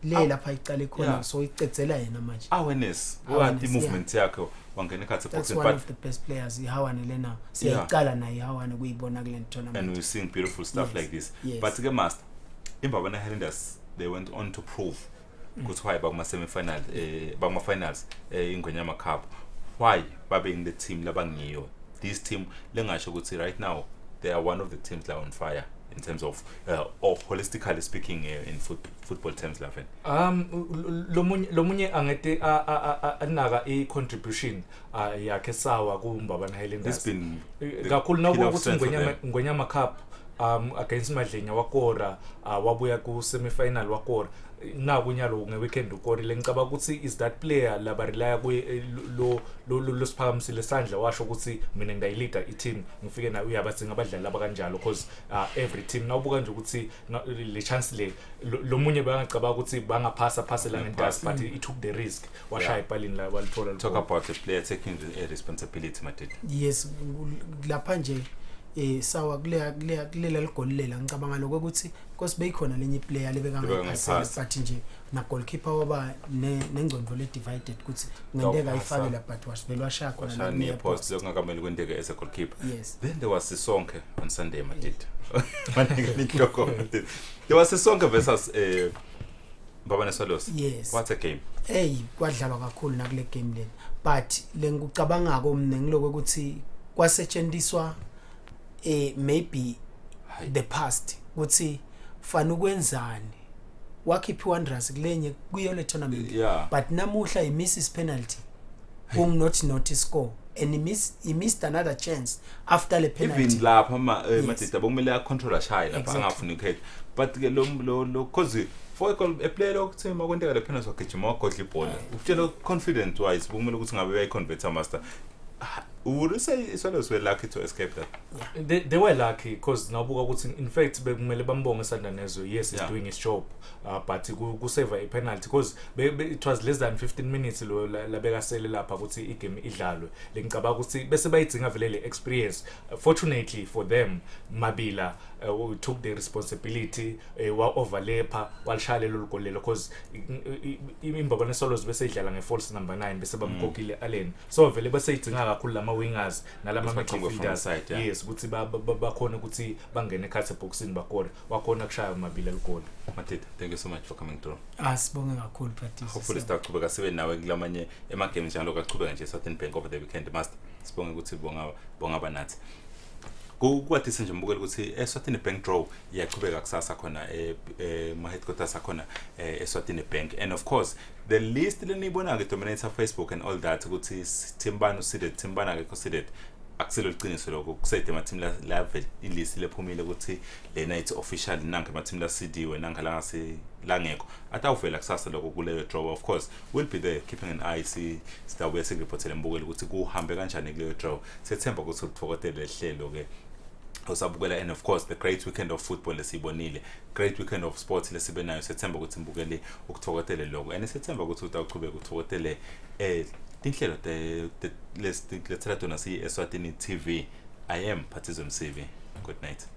[SPEAKER 6] Le lapha icala khona so icedzela yena manje.
[SPEAKER 2] Awareness. What the movement yakhe wangena khathe box.
[SPEAKER 6] That's one of the best players iHawane lena. Siyaqala na iHawane kuyibona kule tournament.
[SPEAKER 2] And we're seeing beautiful stuff like this. But ke master Imbabana Highlanders, they went on to prove ukuthi why bakuma semi-final bakuma finals ingwenyama cup, why babe in the team labangiyo this team lengasho ukuthi right now they are one of the teams that are on fire in terms of holistically speaking in football terms laven
[SPEAKER 5] lomunye angete anaka I contribution yakhe sawa kuMbabane Highlanders kakhulu nawo ukuthi ingwenyama cup against Madlenya wakora wabuya ku semi-final wakora na kunyalo ngeweekend ukorile ngicaba ukuthi is that player labarilaya lo siphakamisile sandla washo ukuthi mina ngidayilida I-team ngifike na uyabadzinga abadlali laba kanjalo because every team nawubuka nje ukuthi le chance le lomunye bangacaba ukuthi bangaphasa la ngentas but he took the risk washaya ipalini la walithola.
[SPEAKER 2] Talk about the player taking the responsibility Madid.
[SPEAKER 6] Yes lapha nje sawa kulela ligolilela ngicabanga lokho ukuthi because beyikhona lenye player lebekangaphassela but nje na goalkeeper waba nengcondo le divided ukuthi ngendeka ayifakela but wasivela washaya khona
[SPEAKER 2] near post lokungakameli kwendeke as a goalkeeper.
[SPEAKER 6] Yes.
[SPEAKER 2] Then there was Sisonke on Sunday Madid. There was Sisonke versus Mbabane Swallows.
[SPEAKER 6] Yes.
[SPEAKER 2] What a game.
[SPEAKER 6] Kwadlalwa kakhulu na kule game lena but lengicabanga ko mina ngiloko ukuthi kwasetshenziswa maybe the past ukuthi fana ukwenzani wakhiphi Wanderers kulenye kuyo le tournament but namuhla he misses penalty kung not score and he missed another chance after the penalty.
[SPEAKER 2] Even lapha Madida bokumele control ashaya lapha angafuni ukhetha but ke lo cause for a player ukuthi makwenteka le penalty wagijima wagodla ibhola utshela confident wise bokumele ukuthi ngabe uyayiconvert master. Would you say Swallows were lucky to escape that?
[SPEAKER 5] Yeah. They were lucky because nabuka ukuthi in fact bekumele bambonge Sandanezo yes he's doing his job but ku save a penalty because it was less than 15 minutes lo labeka sele lapha ukuthi igame idlalwe lengicaba ukuthi bese bayidzinga vele le experience. Fortunately for them Mabila took the responsibility wa overlapper walishaya lo golelo because Imbabane Swallows bese idlala nge-false number 9 bese bamkokile Allen so vele bese idzinga kakhulu lama wingers nalama midfielders yes ukuthi bakhona ukuthi bangene ekhathe boxini bakore wakhona kushaya Mabila ligoli.
[SPEAKER 2] Madid, thank you so much for coming through.
[SPEAKER 6] Sibonge kakhulu practice.
[SPEAKER 2] Hopefully sitaqhubeka sibe nawe kulamanye ema games njalo kaqhubeka nje Eswatini Bank over the weekend master. Sibonge ukuthi bonga banathi. Kwathi nje mbukela ukuthi Eswatini Bank draw iyaqhubeka kusasa khona ma headquarters akhona Eswatini Bank and of course the list lenibona ke dominator Facebook and all that ukuthi Timbana useeded Timbana ke considered akuselo liqiniso lokho kusayide ama team la ilist lephumile ukuthi lena it's official nanke ama team la sidiwe nanka la ngase langekho atawuvela kusasa lokho kuleyo draw. Of course we'll be there keeping an eye sitabuye sikureportele mbukela ukuthi kuhambe kanjani kuleyo draw sethemba ukuthi uthokotele lehlelo ke osabukela and of course the great weekend of football lesibonile great weekend of sports lesibenayo sethemba ukuthi mbukele ukuthokotele lokho and sethemba ukuthi utaqhubeka ukuthokotele tinhlelo lethela tona si Eswatini TV. I am Patizom CV. Good night.